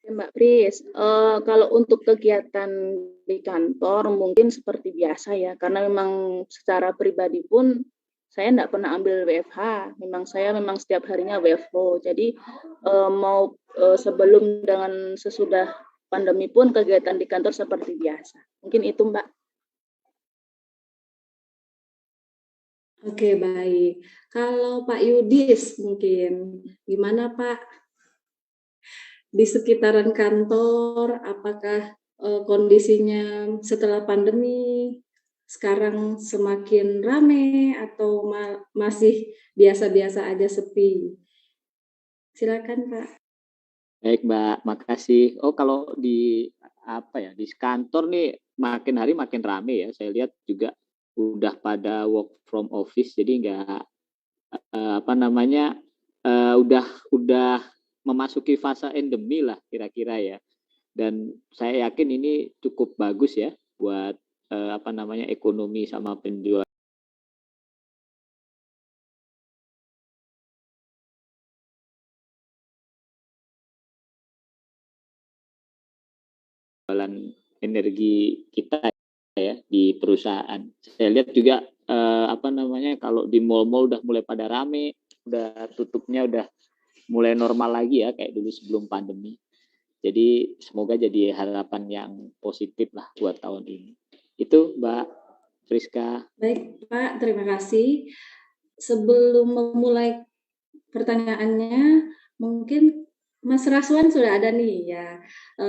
Mbak Pris, kalau untuk kegiatan di kantor mungkin seperti biasa ya, karena memang secara pribadi pun saya nggak pernah ambil WFH, memang setiap harinya WFO. Jadi mau sebelum dengan sesudah pandemi pun kegiatan di kantor seperti biasa. Mungkin itu Mbak. Oke, baik. Kalau Pak Yudis mungkin, gimana Pak? Di sekitaran kantor, apakah kondisinya setelah pandemi sekarang semakin rame atau masih biasa-biasa aja sepi? Silakan Pak. Baik Mbak, makasih. Oh kalau di di kantor nih makin hari makin rame ya. Saya lihat juga udah pada work from office, jadi nggak udah memasuki fase endemi lah kira-kira ya. Dan saya yakin ini cukup bagus ya buat ekonomi sama penjualan energi kita ya di perusahaan. Saya lihat juga kalau di mall-mall udah mulai pada rame, udah tutupnya udah mulai normal lagi ya kayak dulu sebelum pandemi. Jadi semoga jadi harapan yang positif lah buat tahun ini. Itu Mbak Friska. Baik Pak, terima kasih. Sebelum memulai pertanyaannya, mungkin Mas Raswan sudah ada nih ya.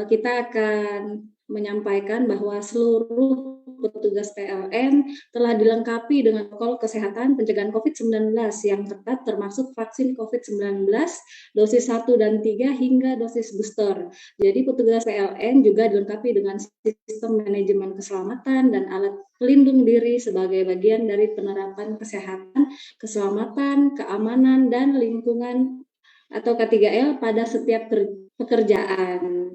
Kita akan menyampaikan bahwa seluruh petugas PLN telah dilengkapi dengan protokol kesehatan pencegahan COVID-19 yang ketat termasuk vaksin COVID-19 dosis 1 dan 3 hingga dosis booster. Jadi petugas PLN juga dilengkapi dengan sistem manajemen keselamatan dan alat pelindung diri sebagai bagian dari penerapan kesehatan, keselamatan, keamanan, dan lingkungan atau K3L pada setiap pekerjaan.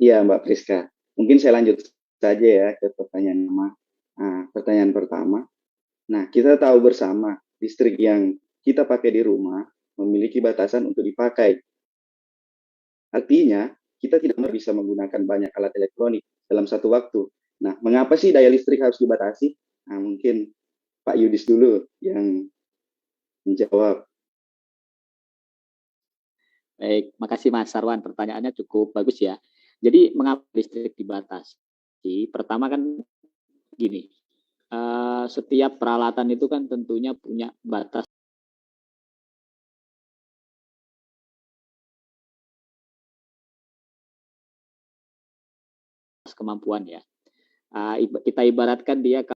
Iya, Mbak Priska. Mungkin saya lanjut saja ya ke pertanyaan pertama. Nah, kita tahu bersama listrik yang kita pakai di rumah memiliki batasan untuk dipakai. Artinya, kita tidak bisa menggunakan banyak alat elektronik dalam satu waktu. Nah, mengapa sih daya listrik harus dibatasi? Nah, mungkin Pak Yudis dulu yang menjawab. Baik, makasih Mas Sarwan. Pertanyaannya cukup bagus ya. Jadi mengapa listrik dibatasi? Pertama kan gini, setiap peralatan itu kan tentunya punya batas kemampuan ya. Kita ibaratkan dia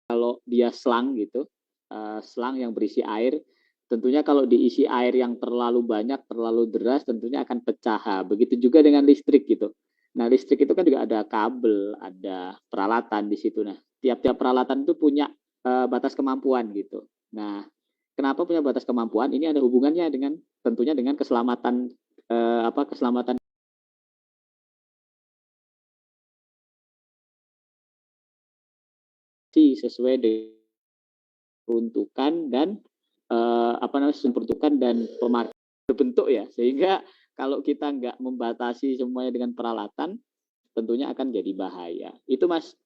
kalau dia selang gitu, selang yang berisi air, tentunya kalau diisi air yang terlalu banyak, terlalu deras, tentunya akan pecah. Begitu juga dengan listrik gitu. Nah, listrik itu kan juga ada kabel, ada peralatan di situ. Nah, tiap-tiap peralatan itu punya batas kemampuan gitu. Nah, kenapa punya batas kemampuan? Ini ada hubungannya dengan tentunya dengan keselamatan keselamatan sesuai dengan peruntukan dan peruntukan dan pemakaian berbentuk ya, sehingga kalau kita nggak membatasi semuanya dengan peralatan tentunya akan jadi bahaya. Itu Mas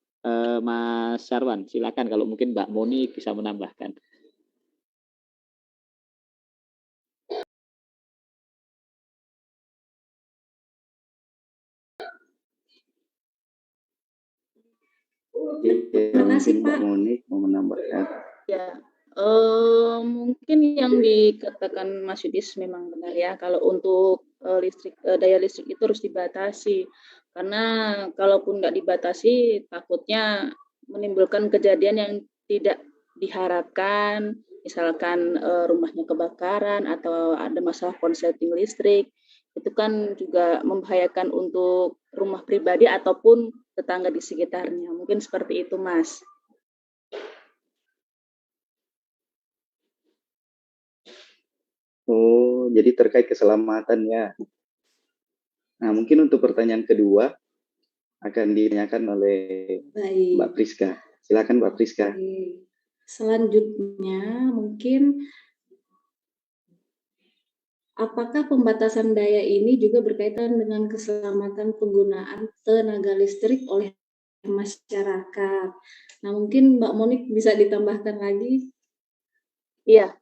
Sarwan, silakan kalau mungkin Mbak Moni bisa menambahkan. Terima kasih Pak. Mbak Moni mau menambahkan. Ya, mungkin yang dikatakan Mas Yudis memang benar ya. Kalau untuk daya listrik itu harus dibatasi, karena kalaupun nggak dibatasi, takutnya menimbulkan kejadian yang tidak diharapkan, misalkan rumahnya kebakaran atau ada masalah konsleting listrik, itu kan juga membahayakan untuk rumah pribadi ataupun tetangga di sekitarnya. Mungkin seperti itu, Mas. Oh, jadi terkait keselamatan ya. Nah, mungkin untuk pertanyaan kedua akan ditanyakan oleh Baik. Mbak Priska. Silakan Mbak Priska. Oke. Selanjutnya mungkin apakah pembatasan daya ini juga berkaitan dengan keselamatan penggunaan tenaga listrik oleh masyarakat? Nah, mungkin Mbak Monik bisa ditambahkan lagi. Iya,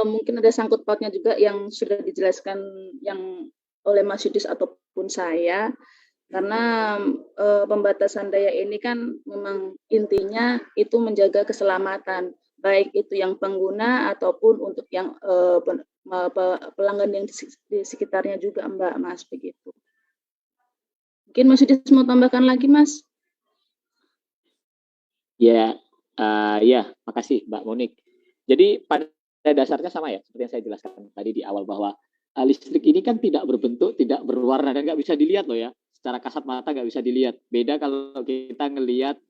mungkin ada sangkut pautnya juga yang sudah dijelaskan yang oleh Mas Yudis ataupun saya, karena pembatasan daya ini kan memang intinya itu menjaga keselamatan, baik itu yang pengguna ataupun untuk yang pelanggan yang di sekitarnya juga, Mbak, Mas, begitu. Mungkin Mas Yudis mau tambahkan lagi, Mas? Ya, ya, makasih Mbak Monik. Jadi pada dasarnya sama ya, seperti yang saya jelaskan tadi di awal bahwa listrik ini kan tidak berbentuk, tidak berwarna dan nggak bisa dilihat loh ya. Secara kasat mata nggak bisa dilihat. Beda kalau kita ngelihat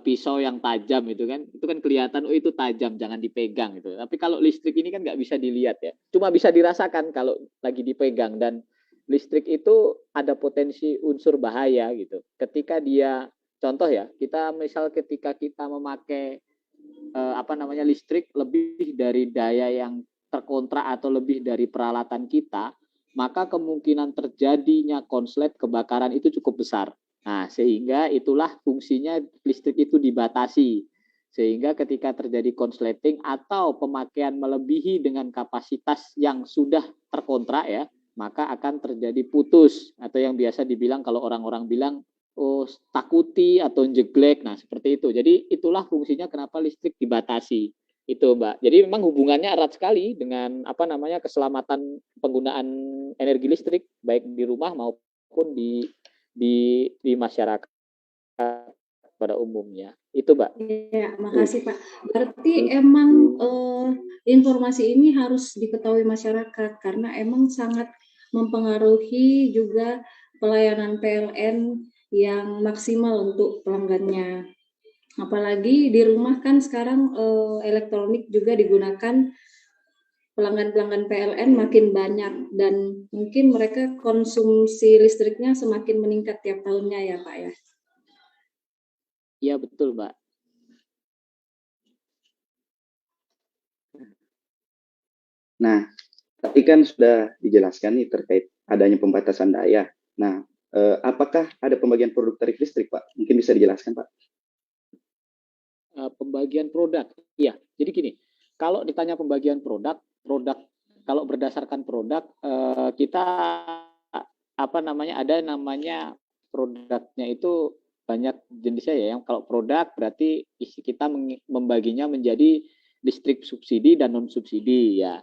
pisau yang tajam itu kan kelihatan, oh itu tajam, jangan dipegang gitu. Tapi kalau listrik ini kan nggak bisa dilihat ya. Cuma bisa dirasakan kalau lagi dipegang, dan listrik itu ada potensi unsur bahaya gitu. Ketika dia, contoh ya, kita misal ketika kita memakai listrik lebih dari daya yang terkontrak atau lebih dari peralatan kita, maka kemungkinan terjadinya konslet kebakaran itu cukup besar. Nah, sehingga itulah fungsinya listrik itu dibatasi. Sehingga ketika terjadi konsleting atau pemakaian melebihi dengan kapasitas yang sudah terkontrak ya, maka akan terjadi putus atau yang biasa dibilang kalau orang-orang bilang takuti atau jeglek. Nah, seperti itu. Jadi itulah fungsinya kenapa listrik dibatasi. Itu, Mbak. Jadi memang hubungannya erat sekali dengan keselamatan penggunaan energi listrik baik di rumah maupun di masyarakat pada umumnya. Itu, Mbak. Ya, makasih Pak. Berarti emang informasi ini harus diketahui masyarakat karena emang sangat mempengaruhi juga pelayanan PLN yang maksimal untuk pelanggannya. Apalagi di rumah kan sekarang elektronik juga digunakan, pelanggan-pelanggan PLN makin banyak dan mungkin mereka konsumsi listriknya semakin meningkat tiap tahunnya ya Pak ya. Iya betul Mbak. Nah, tadi kan sudah dijelaskan nih terkait adanya pembatasan daya. Nah, apakah ada pembagian produk tarif listrik, Pak? Mungkin bisa dijelaskan, Pak. Pembagian produk, iya. Jadi gini, kalau ditanya pembagian produk kalau berdasarkan produk kita ada namanya produknya itu banyak jenisnya ya. Yang kalau produk berarti kita membaginya menjadi listrik subsidi dan non subsidi ya.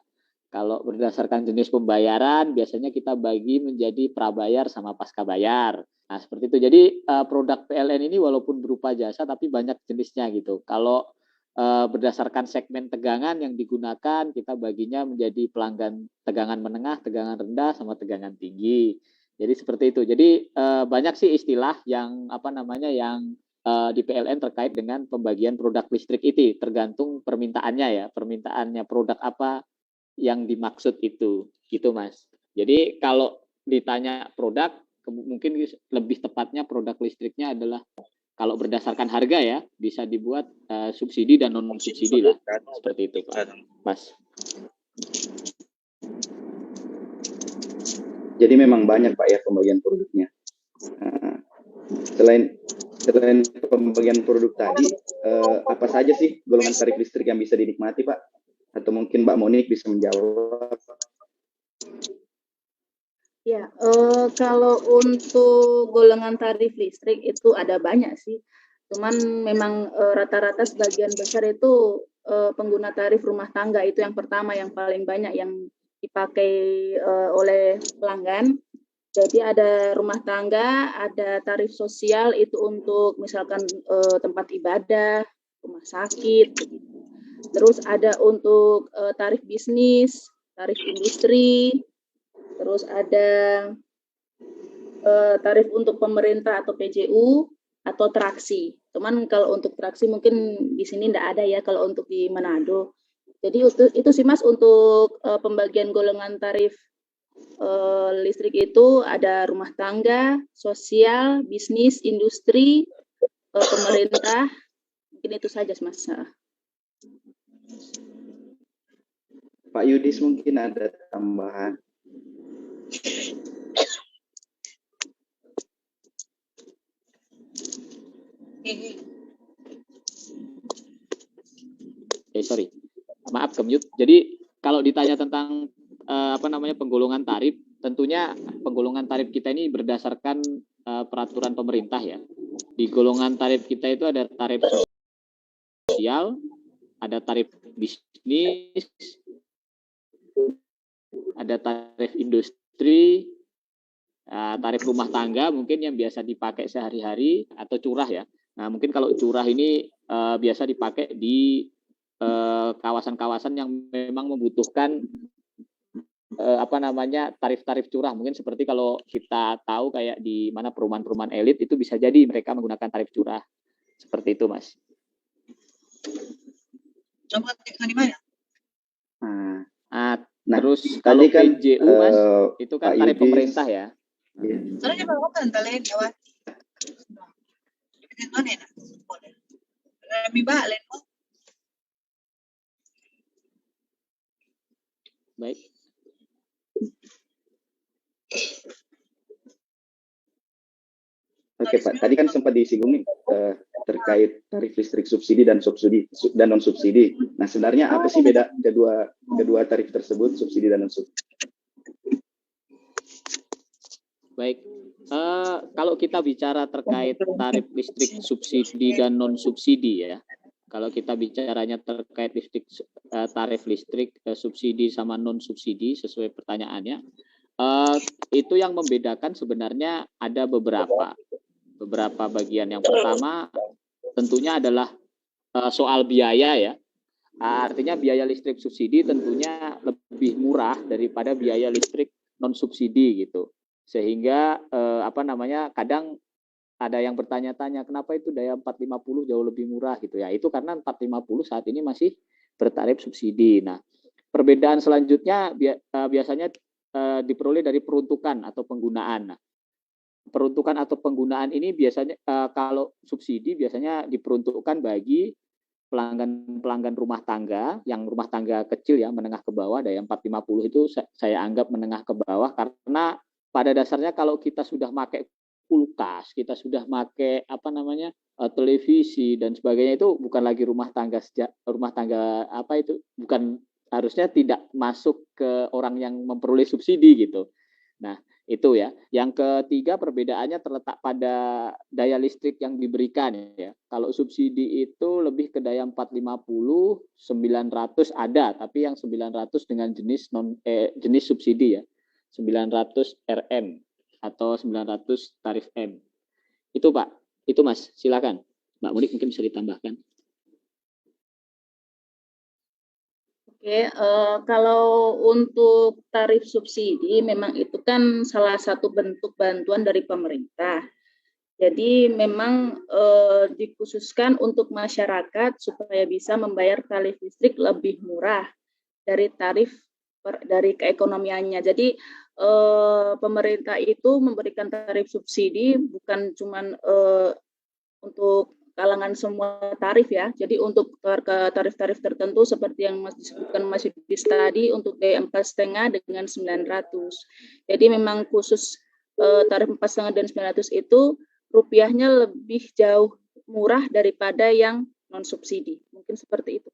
Kalau berdasarkan jenis pembayaran, biasanya kita bagi menjadi prabayar sama pasca bayar. Nah, seperti itu. Jadi produk PLN ini walaupun berupa jasa, tapi banyak jenisnya gitu. Kalau berdasarkan segmen tegangan yang digunakan, kita baginya menjadi pelanggan tegangan menengah, tegangan rendah, sama tegangan tinggi. Jadi seperti itu. Jadi banyak sih istilah yang yang di PLN terkait dengan pembagian produk listrik itu, tergantung permintaannya ya. Permintaannya produk apa yang dimaksud itu, gitu Mas. Jadi kalau ditanya produk, mungkin lebih tepatnya produk listriknya adalah kalau berdasarkan harga ya, bisa dibuat subsidi dan non subsidi lah, seperti itu Pak, Mas. Jadi memang banyak Pak ya pembagian produknya. Selain pembagian produk tadi, apa saja sih golongan tarif listrik yang bisa dinikmati Pak? Atau mungkin Mbak Monik bisa menjawab. Ya, kalau untuk golongan tarif listrik itu ada banyak sih. Cuman memang rata-rata sebagian besar itu pengguna tarif rumah tangga itu yang pertama, yang paling banyak yang dipakai oleh pelanggan. Jadi ada rumah tangga, ada tarif sosial itu untuk misalkan tempat ibadah, rumah sakit, begitu. Terus ada untuk tarif bisnis, tarif industri, terus ada tarif untuk pemerintah atau PJU atau traksi. Cuman kalau untuk traksi mungkin di sini tidak ada ya kalau untuk di Manado. Jadi itu sih Mas untuk pembagian golongan tarif listrik itu ada rumah tangga, sosial, bisnis, industri, pemerintah. Mungkin itu saja Mas. Pak Yudis mungkin ada tambahan. Sorry, maaf ke-mute. Jadi kalau ditanya tentang penggolongan tarif, tentunya penggolongan tarif kita ini berdasarkan peraturan pemerintah ya. Di golongan tarif kita itu ada tarif sosial, ada tarif bisnis, ada tarif industri, tarif rumah tangga mungkin yang biasa dipakai sehari-hari atau curah ya. Nah mungkin kalau curah ini biasa dipakai di kawasan-kawasan yang memang membutuhkan tarif-tarif curah. Mungkin seperti kalau kita tahu kayak di mana perumahan-perumahan elit itu bisa jadi mereka menggunakan tarif curah. Seperti itu Mas. Nah, terus kalau kan, PJU Mas, itu kan tarif Yudis, pemerintah ya. Baik. Oke Pak, tadi kan sempat disinggung terkait tarif listrik subsidi dan non subsidi. Nah sebenarnya apa sih beda kedua tarif tersebut, subsidi dan non subsidi? Baik, kalau kita bicara terkait tarif listrik subsidi dan non subsidi ya, kalau kita bicaranya terkait tarif listrik subsidi sama non subsidi sesuai pertanyaannya, itu yang membedakan sebenarnya ada beberapa bagian. Yang pertama tentunya adalah soal biaya ya. Artinya biaya listrik subsidi tentunya lebih murah daripada biaya listrik non subsidi gitu. Sehingga kadang ada yang bertanya-tanya kenapa itu daya 450 jauh lebih murah gitu ya. Itu karena 450 saat ini masih bertarif subsidi. Nah, perbedaan selanjutnya biasanya diperoleh dari peruntukan atau penggunaan. Nah, peruntukan atau penggunaan ini biasanya kalau subsidi biasanya diperuntukkan bagi pelanggan rumah tangga, yang rumah tangga kecil ya, menengah ke bawah, daya 450 itu saya anggap menengah ke bawah, karena pada dasarnya kalau kita sudah pakai kulkas, kita sudah pakai televisi dan sebagainya, itu bukan lagi rumah tangga bukan, harusnya tidak masuk ke orang yang memperoleh subsidi gitu. Nah, itu ya. Yang ketiga perbedaannya terletak pada daya listrik yang diberikan ya. Kalau subsidi itu lebih ke daya 450, 900 ada, tapi yang 900 dengan jenis subsidi ya. 900 RM atau 900 tarif M. Itu Pak. Itu Mas, silakan. Mbak Munik mungkin bisa ditambahkan. Oke, kalau untuk tarif subsidi memang itu kan salah satu bentuk bantuan dari pemerintah. Jadi memang dikhususkan untuk masyarakat supaya bisa membayar tarif listrik lebih murah dari tarif dari keekonomiannya. Jadi pemerintah itu memberikan tarif subsidi bukan cuma untuk kalangan semua tarif ya. Jadi untuk tarif-tarif tertentu seperti yang disebutkan Mas Yudis tadi untuk daya 4,5 dengan 900. Jadi memang khusus tarif 4,5 dan 900 itu rupiahnya lebih jauh murah daripada yang non subsidi. Mungkin seperti itu.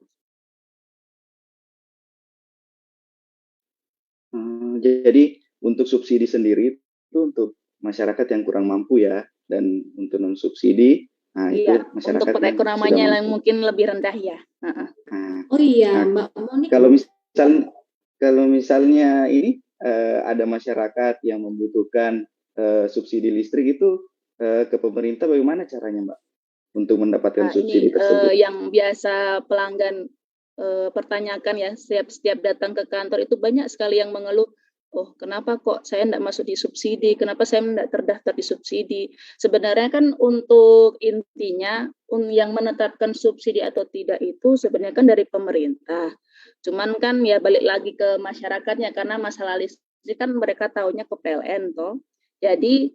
Jadi untuk subsidi sendiri itu untuk masyarakat yang kurang mampu ya, dan untuk non subsidi iya, itu masyarakat untuk perekonomiannya yang mungkin lebih rendah ya. Oh iya, Mbak Monik. Kalau misalnya ini ada masyarakat yang membutuhkan subsidi listrik itu ke pemerintah, bagaimana caranya Mbak untuk mendapatkan subsidi tersebut? Yang biasa pelanggan pertanyakan ya, setiap datang ke kantor itu banyak sekali yang mengeluh, oh kenapa kok saya tidak masuk di subsidi, kenapa saya tidak terdaftar di subsidi. Sebenarnya kan untuk intinya yang menetapkan subsidi atau tidak itu sebenarnya kan dari pemerintah. Cuman kan ya balik lagi ke masyarakatnya, karena masalah listrik kan mereka taunya ke PLN toh. Jadi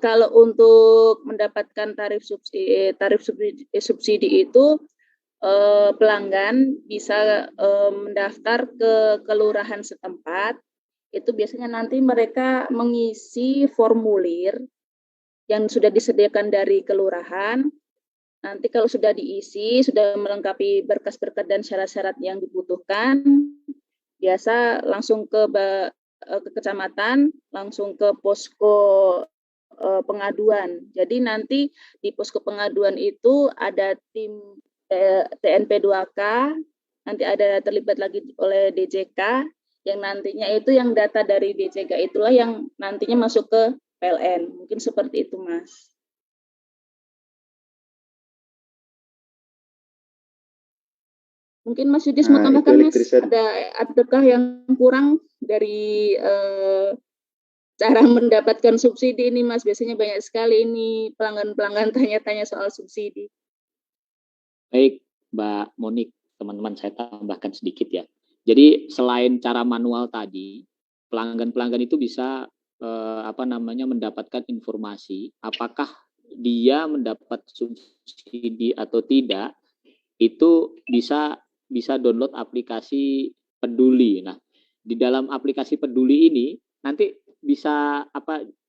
kalau untuk mendapatkan subsidi itu pelanggan bisa mendaftar ke kelurahan setempat. Itu biasanya nanti mereka mengisi formulir yang sudah disediakan dari kelurahan. Nanti kalau sudah diisi, sudah melengkapi berkas-berkas dan syarat-syarat yang dibutuhkan, biasa langsung ke kecamatan, langsung ke posko pengaduan. Jadi nanti di posko pengaduan itu ada tim TNP 2K, nanti ada terlibat lagi oleh DJK, yang nantinya itu yang data dari DJK itulah yang nantinya masuk ke PLN. Mungkin seperti itu, Mas. Mungkin Mas Yudis mau tambahkan, Mas, adakah yang kurang dari cara mendapatkan subsidi ini, Mas? Biasanya banyak sekali ini pelanggan-pelanggan tanya-tanya soal subsidi. Baik, Mbak Monik, teman-teman, saya tambahkan sedikit ya. Jadi selain cara manual tadi, pelanggan-pelanggan itu bisa mendapatkan informasi apakah dia mendapat subsidi atau tidak, itu bisa download aplikasi Peduli. Nah, di dalam aplikasi Peduli ini nanti bisa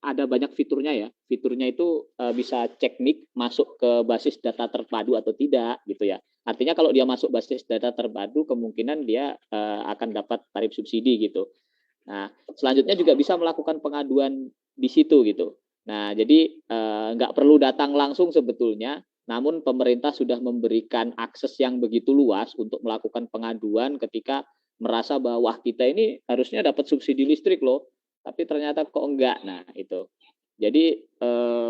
ada banyak fiturnya ya. Fiturnya itu bisa cek nik masuk ke basis data terpadu atau tidak gitu ya. Artinya kalau dia masuk basis data terpadu, kemungkinan dia akan dapat tarif subsidi gitu. Nah, selanjutnya juga bisa melakukan pengaduan di situ gitu. Nah, jadi nggak perlu datang langsung sebetulnya, namun pemerintah sudah memberikan akses yang begitu luas untuk melakukan pengaduan ketika merasa bahwa wah, kita ini harusnya dapat subsidi listrik loh, tapi ternyata kok enggak. Nah, itu. Jadi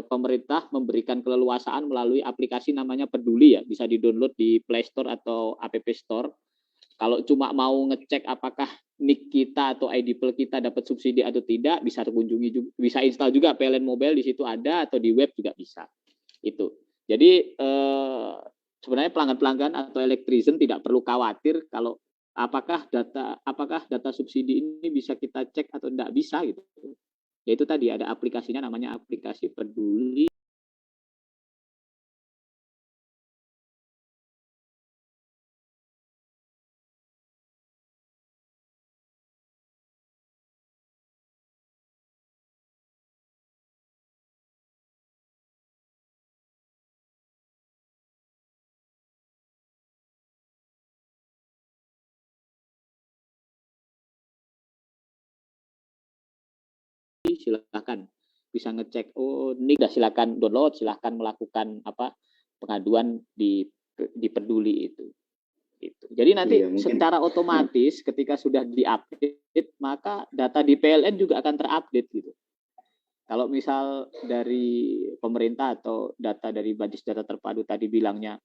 pemerintah memberikan keleluasaan melalui aplikasi namanya Peduli ya, bisa di-download di Play Store atau App Store. Kalau cuma mau ngecek apakah NIK kita atau IDPL kita dapat subsidi atau tidak, bisa kunjungi juga, bisa install juga PLN Mobile, di situ ada, atau di web juga bisa. Itu. Jadi sebenarnya pelanggan-pelanggan atau elektrisen tidak perlu khawatir kalau apakah data subsidi ini bisa kita cek atau tidak bisa gitu. Yaitu tadi ada aplikasinya namanya aplikasi Peduli. Silakan bisa ngecek, oh ini udah, silakan download, silakan melakukan pengaduan di Peduli itu. Gitu. Jadi nanti secara otomatis ketika sudah diupdate, maka data di PLN juga akan terupdate gitu. Kalau misal dari pemerintah atau data dari basis data terpadu tadi bilangnya,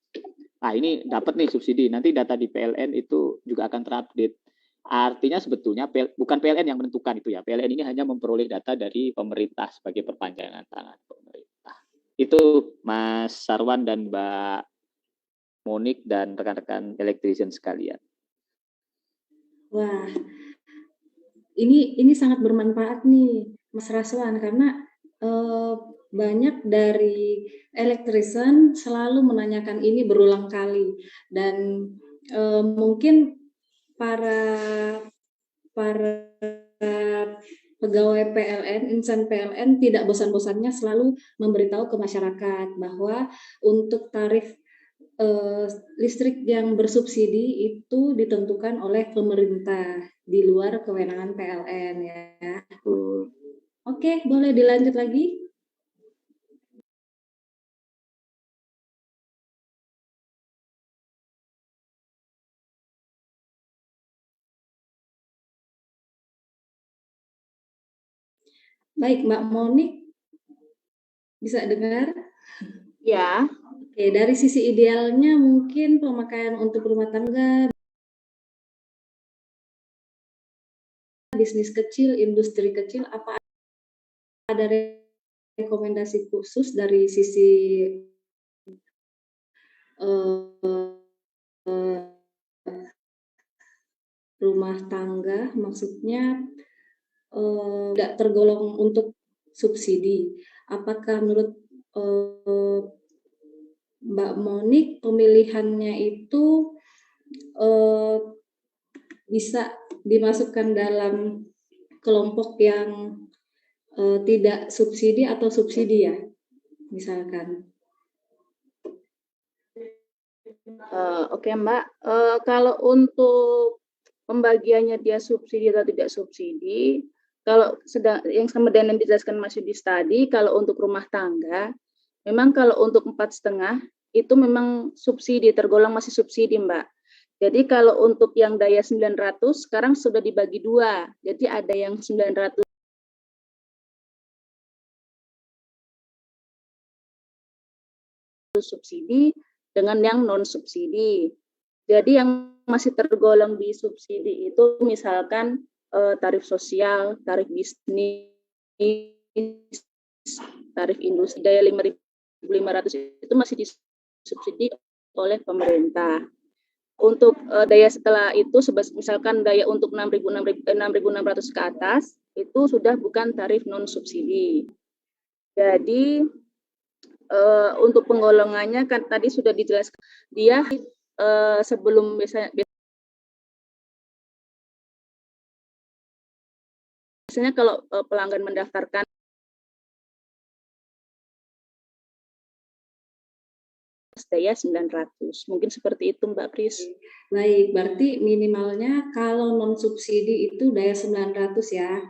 ini dapat nih subsidi, nanti data di PLN itu juga akan terupdate. Artinya sebetulnya bukan PLN yang menentukan itu ya. PLN ini hanya memperoleh data dari pemerintah sebagai perpanjangan tangan pemerintah. Itu Mas Sarwan dan Mbak Monik dan rekan-rekan elektrisian sekalian. Wah, ini sangat bermanfaat nih, Mas Raswan, karena banyak dari elektrisian selalu menanyakan ini berulang kali, dan mungkin para pegawai PLN, insan PLN tidak bosan-bosannya selalu memberitahu ke masyarakat bahwa untuk tarif listrik yang bersubsidi itu ditentukan oleh pemerintah di luar kewenangan PLN ya. Oke, boleh dilanjut lagi? Baik, Mbak Monik, bisa dengar? Ya. Oke, dari sisi idealnya mungkin pemakaian untuk rumah tangga, bisnis kecil, industri kecil, apa ada rekomendasi khusus dari sisi rumah tangga, maksudnya tidak tergolong untuk subsidi. Apakah menurut Mbak Monik pemilihannya itu bisa dimasukkan dalam kelompok yang tidak subsidi atau subsidi ya, misalkan? Oke Mbak, kalau untuk pembagiannya dia subsidi atau tidak subsidi, kalau sedang yang sama dengan yang dijelaskan Mas Yudis tadi, kalau untuk rumah tangga, memang kalau untuk 4,5 itu memang subsidi, tergolong masih subsidi Mbak. Jadi kalau untuk yang daya 900 sekarang sudah dibagi dua, jadi ada yang 900 subsidi dengan yang non subsidi. Jadi yang masih tergolong di subsidi itu misalkan tarif sosial, tarif bisnis, tarif industri daya 5.500 itu masih disubsidi oleh pemerintah. Untuk daya setelah itu, misalkan daya untuk 6.600 ke atas, itu sudah bukan tarif non subsidi. Jadi untuk penggolongannya kan tadi sudah dijelaskan, dia sebelum biasanya kalau pelanggan mendaftarkan daya 900, mungkin seperti itu Mbak Pris. Baik, berarti minimalnya kalau non subsidi itu daya 900 ya?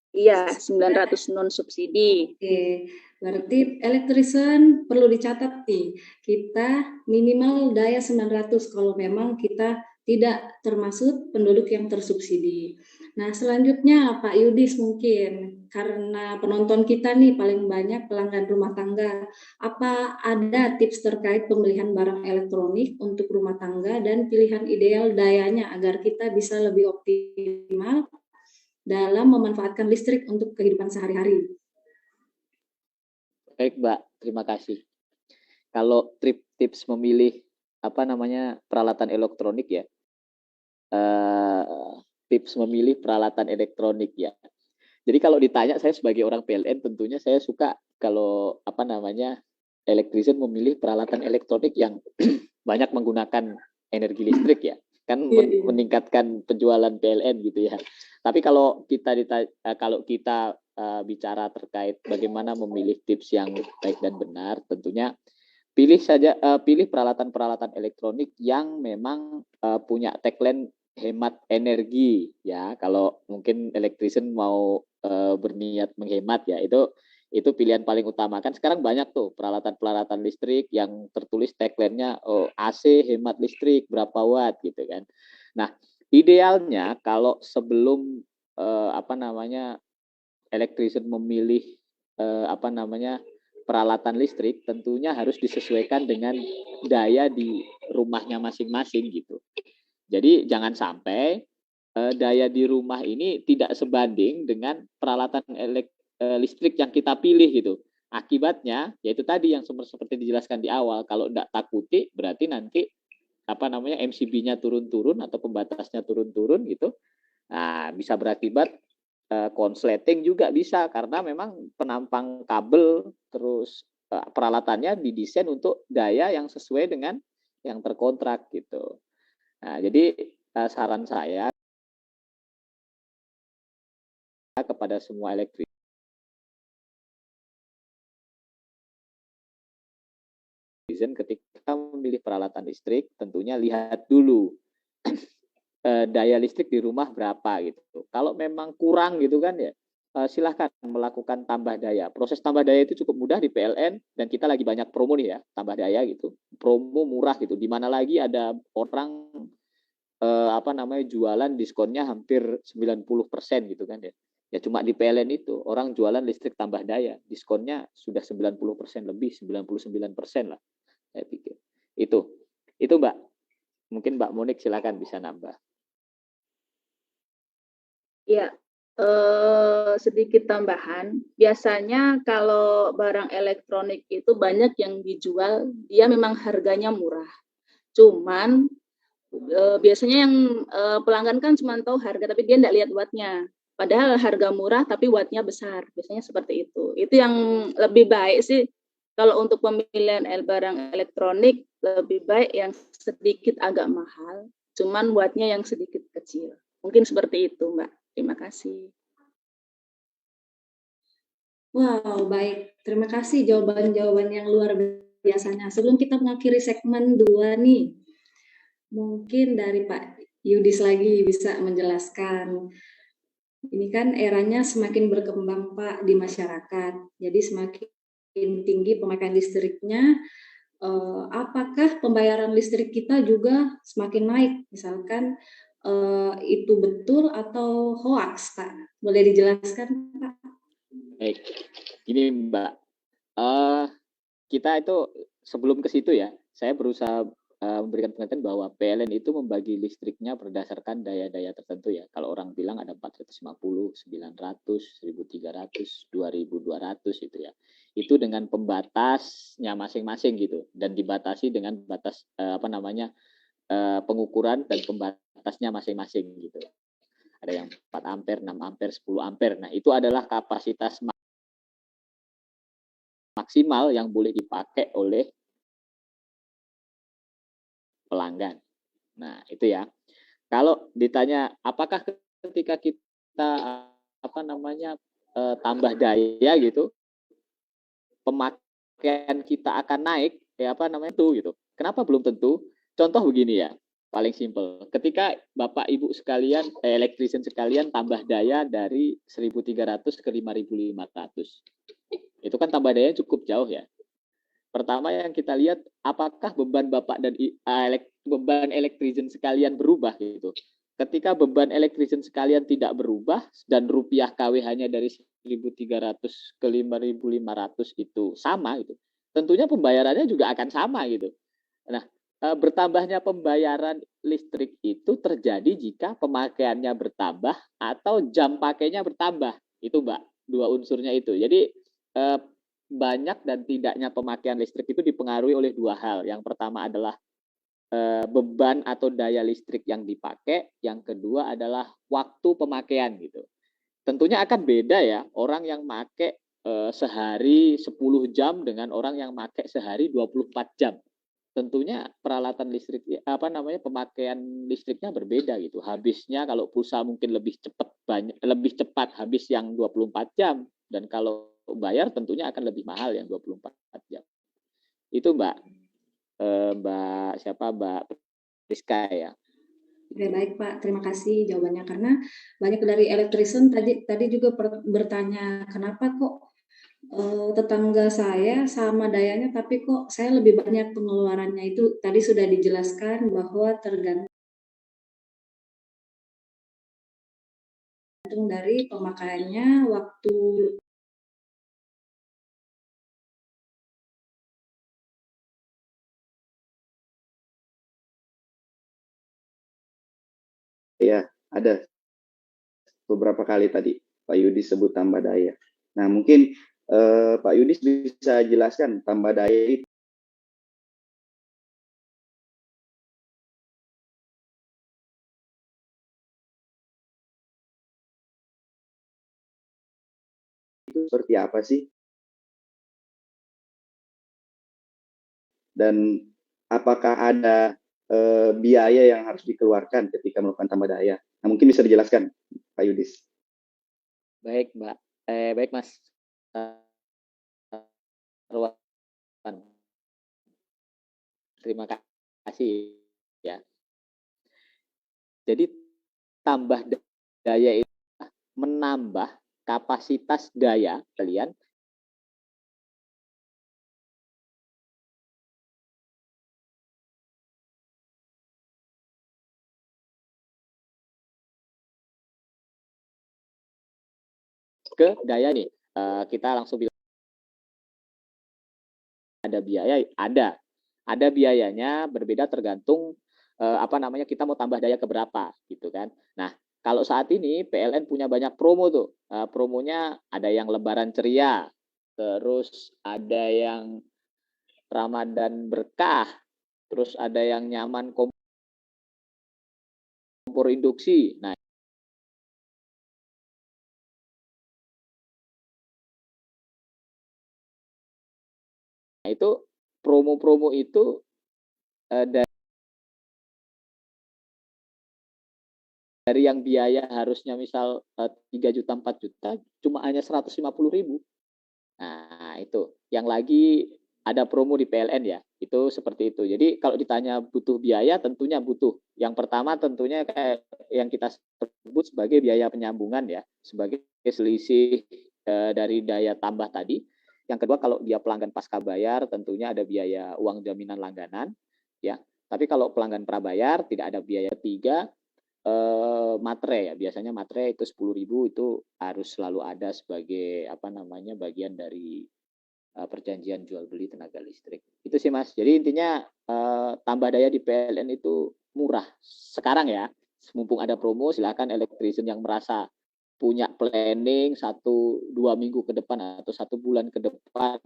Iya, 900 non subsidi. Oke, berarti elektrician perlu dicatat nih, kita minimal daya 900 kalau memang kita tidak termasuk penduduk yang tersubsidi. Nah, selanjutnya Pak Yudis mungkin, karena penonton kita nih paling banyak pelanggan rumah tangga, apa ada tips terkait pemilihan barang elektronik untuk rumah tangga dan pilihan ideal dayanya agar kita bisa lebih optimal dalam memanfaatkan listrik untuk kehidupan sehari-hari? Baik Mbak, terima kasih. Kalau tips memilih peralatan elektronik ya, tips memilih peralatan elektronik ya. Jadi kalau ditanya saya sebagai orang PLN tentunya saya suka kalau elektrisian memilih peralatan elektronik yang banyak menggunakan energi listrik ya, kan meningkatkan penjualan PLN gitu ya. Tapi kalau kita bicara terkait bagaimana memilih tips yang baik dan benar, tentunya pilih peralatan-peralatan elektronik yang memang punya tagline hemat energi ya. Kalau mungkin elektrisian mau berniat menghemat ya, itu pilihan paling utama. Kan sekarang banyak tuh peralatan-peralatan listrik yang tertulis tagline-nya AC hemat listrik berapa watt gitu kan. Nah, idealnya kalau sebelum elektrisian memilih peralatan listrik, tentunya harus disesuaikan dengan daya di rumahnya masing-masing gitu. Jadi jangan sampai daya di rumah ini tidak sebanding dengan peralatan listrik yang kita pilih gitu. Akibatnya yaitu tadi yang seperti dijelaskan di awal, kalau tidak takuti berarti nanti MCB-nya turun-turun atau pembatasnya turun-turun gitu. Nah, bisa berakibat konsleting juga bisa, karena memang penampang kabel terus peralatannya didesain untuk daya yang sesuai dengan yang terkontrak gitu. Nah, jadi saran saya kepada semua elektrisian ketika memilih peralatan listrik, tentunya lihat dulu daya listrik di rumah berapa gitu. Kalau memang kurang gitu kan ya, silahkan melakukan tambah daya. Proses tambah daya itu cukup mudah di PLN, dan kita lagi banyak promo nih ya, tambah daya gitu. Promo murah gitu. Di mana lagi ada orang jualan diskonnya hampir 90% gitu kan ya. Ya cuma di PLN itu orang jualan listrik tambah daya, diskonnya sudah 90% lebih, 99% lah saya pikir. Itu Mbak. Mungkin Mbak Monik silakan bisa nambah. Ya, sedikit tambahan. Biasanya kalau barang elektronik itu banyak yang dijual, dia memang harganya murah. Cuman Biasanya yang pelanggan kan cuma tahu harga, tapi dia nggak lihat wattnya. Padahal harga murah tapi wattnya besar. Biasanya seperti itu. Itu yang lebih baik sih. Kalau untuk pemilihan barang elektronik, lebih baik yang sedikit agak mahal, cuman wattnya yang sedikit kecil. Mungkin seperti itu, Mbak. Terima kasih. Wow, baik. Terima kasih jawaban-jawaban yang luar biasanya. Sebelum kita mengakhiri segmen 2 nih, mungkin dari Pak Yudis lagi bisa menjelaskan. Ini kan eranya semakin berkembang Pak di masyarakat. Jadi semakin tinggi pemakaian listriknya, apakah pembayaran listrik kita juga semakin naik? Misalkan itu betul atau hoax, Pak? Boleh dijelaskan, Pak? Baik, ini Mbak, kita itu sebelum ke situ ya, saya berusaha memberikan pengertian bahwa PLN itu membagi listriknya berdasarkan daya-daya tertentu ya. Kalau orang bilang ada 450, 900, 1300, 2200 itu ya. Itu dengan pembatasnya masing-masing gitu, dan dibatasi dengan batas pengukuran dan pembatasnya masing-masing gitu. Ada yang 4 ampere, 6 ampere, 10 ampere. Nah, itu adalah kapasitas maksimal yang boleh dipakai oleh pelanggan. Nah, itu ya. Kalau ditanya apakah ketika kita tambah daya gitu, pemakaian kita akan naik tuh gitu. Kenapa belum tentu? Contoh begini ya. Paling simpel. Ketika Bapak Ibu sekalian, elektrisian sekalian tambah daya dari 1.300 ke 5.500. Itu kan tambah daya cukup jauh ya. Pertama yang kita lihat, apakah beban Bapak dan beban elektrisian sekalian berubah gitu. Ketika beban elektrisian sekalian tidak berubah dan rupiah KW-nya dari 1.300 ke 5.500 itu sama gitu. Tentunya pembayarannya juga akan sama gitu. Nah, bertambahnya pembayaran listrik itu terjadi jika pemakaiannya bertambah atau jam pakainya bertambah. Itu Mbak, dua unsurnya itu. Jadi banyak dan tidaknya pemakaian listrik itu dipengaruhi oleh dua hal. Yang pertama adalah beban atau daya listrik yang dipakai. Yang kedua adalah waktu pemakaian gitu. Tentunya akan beda ya, orang yang pakai sehari 10 jam dengan orang yang pakai sehari 24 jam. Tentunya peralatan listrik pemakaian listriknya berbeda gitu. Habisnya kalau pulsa mungkin lebih cepat habis yang 24 jam, dan kalau bayar tentunya akan lebih mahal yang 24 jam. Itu Mbak Rizka ya. Oke, baik Pak, terima kasih jawabannya. Karena banyak dari elektrisian tadi juga bertanya, kenapa kok tetangga saya sama dayanya, tapi kok saya lebih banyak pengeluarannya. Itu tadi sudah dijelaskan bahwa tergantung dari pemakaiannya, waktu Ya, ada beberapa kali tadi Pak Yudi sebut tambah daya. Nah, mungkin Pak Yudis bisa jelaskan tambah daya itu seperti apa sih? Dan apakah ada biaya yang harus dikeluarkan ketika melakukan tambah daya? Nah, mungkin bisa dijelaskan, Pak Yudis. Baik, Mbak. Baik, Mas. Terima kasih ya. Jadi tambah daya itu menambah kapasitas daya kalian ke daya nih. Kita langsung bilang ada biaya, ada biayanya, berbeda tergantung kita mau tambah daya ke berapa gitu kan. Nah, kalau saat ini PLN punya banyak promo tuh. Promonya ada yang Lebaran Ceria, terus ada yang Ramadan Berkah, terus ada yang nyaman kompor induksi. Nah, itu promo-promo itu dari yang biaya harusnya misal 3 juta 4 juta cuma hanya 150.000. Nah, itu yang lagi ada promo di PLN ya, itu seperti itu. Jadi kalau ditanya butuh biaya, tentunya butuh. Yang pertama tentunya kayak yang kita sebut sebagai biaya penyambungan ya, sebagai selisih dari daya tambah tadi. Yang kedua, kalau dia pelanggan pasca bayar, tentunya ada biaya uang jaminan langganan ya. Tapi kalau pelanggan prabayar tidak ada biaya. Tiga, materai ya, biasanya materai itu 10.000 itu harus selalu ada sebagai bagian dari perjanjian jual beli tenaga listrik. Itu sih Mas. Jadi intinya tambah daya di PLN itu murah sekarang ya. Mumpung ada promo, silakan elektrisian yang merasa punya planning 1-2 minggu ke depan atau 1 bulan ke depan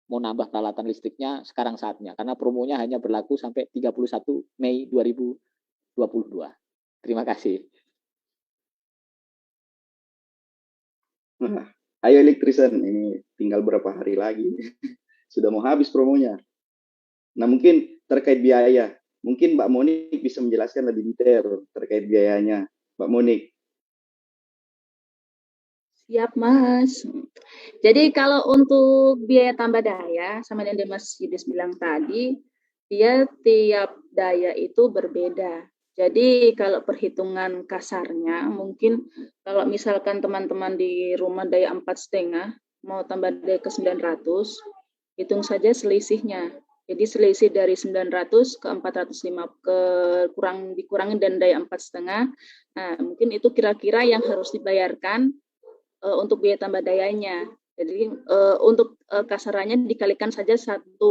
mau nambah peralatan listriknya, sekarang saatnya. Karena promonya hanya berlaku sampai 31 Mei 2022. Terima kasih. Nah, ayo elektrisian, ini tinggal berapa hari lagi. Sudah mau habis promonya. Nah, mungkin terkait biaya, mungkin Mbak Monik bisa menjelaskan lebih detail terkait biayanya. Mbak Monik. Siap, Mas. Jadi kalau untuk biaya tambah daya, sama yang Mas Yudis bilang tadi, dia tiap daya itu berbeda. Jadi kalau perhitungan kasarnya, mungkin kalau misalkan teman-teman di rumah daya 4,5, mau tambah daya ke 900, hitung saja selisihnya. Jadi selisih dari 900 ke 405 dikurangi dan daya 4,5. Nah, mungkin itu kira-kira yang harus dibayarkan untuk biaya tambah dayanya. Jadi untuk kasarannya dikalikan saja satu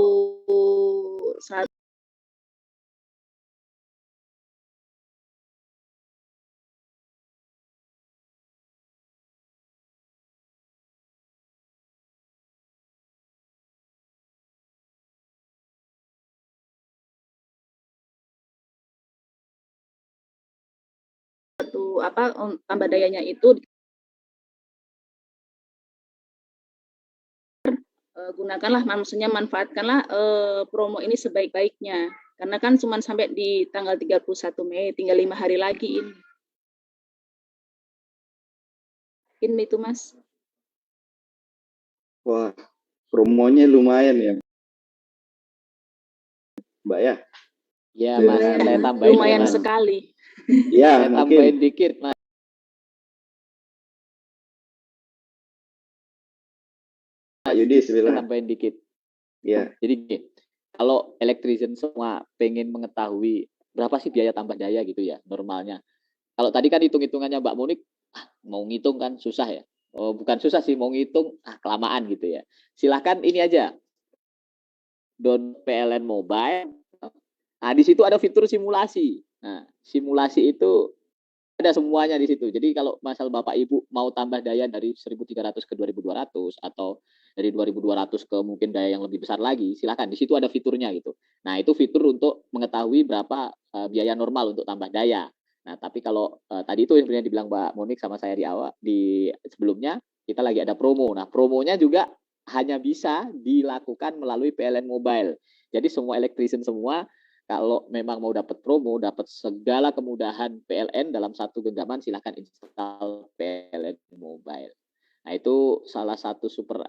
tambah dayanya itu gunakanlah, maksudnya manfaatkanlah promo ini sebaik-baiknya. Karena kan cuma sampai di tanggal 31 Mei, tinggal 5 hari lagi ini. Mungkin itu, Mas. Wah, promonya lumayan ya, Mbak ya. Ya, Mas, saya tambahin lumayan Mas. sekali. Ya, saya tambahin dikit, Mas. Pak Yudis, saya tambahin dikit. Ya. Jadi kalau elektrisian semua pengen mengetahui berapa sih biaya tambah daya gitu ya normalnya. Kalau tadi kan hitung-hitungannya Mbak Monik, mau ngitung kan susah ya. Oh, bukan susah sih, mau ngitung kelamaan gitu ya. Silahkan ini aja, download PLN Mobile. Nah, di situ ada fitur simulasi. Nah, simulasi itu ada semuanya di situ. Jadi kalau misal Bapak Ibu mau tambah daya dari 1.300 ke 2.200 atau dari 2.200 ke mungkin daya yang lebih besar lagi, silakan. Di situ ada fiturnya gitu. Nah, itu fitur untuk mengetahui berapa biaya normal untuk tambah daya. Nah, tapi kalau tadi itu yang dibilang Mbak Monik sama saya di sebelumnya, kita lagi ada promo. Nah, promonya juga hanya bisa dilakukan melalui PLN Mobile. Jadi semua elektrisian semua kalau memang mau dapat promo, dapat segala kemudahan PLN dalam satu genggaman, silahkan install PLN Mobile. Nah, itu salah satu super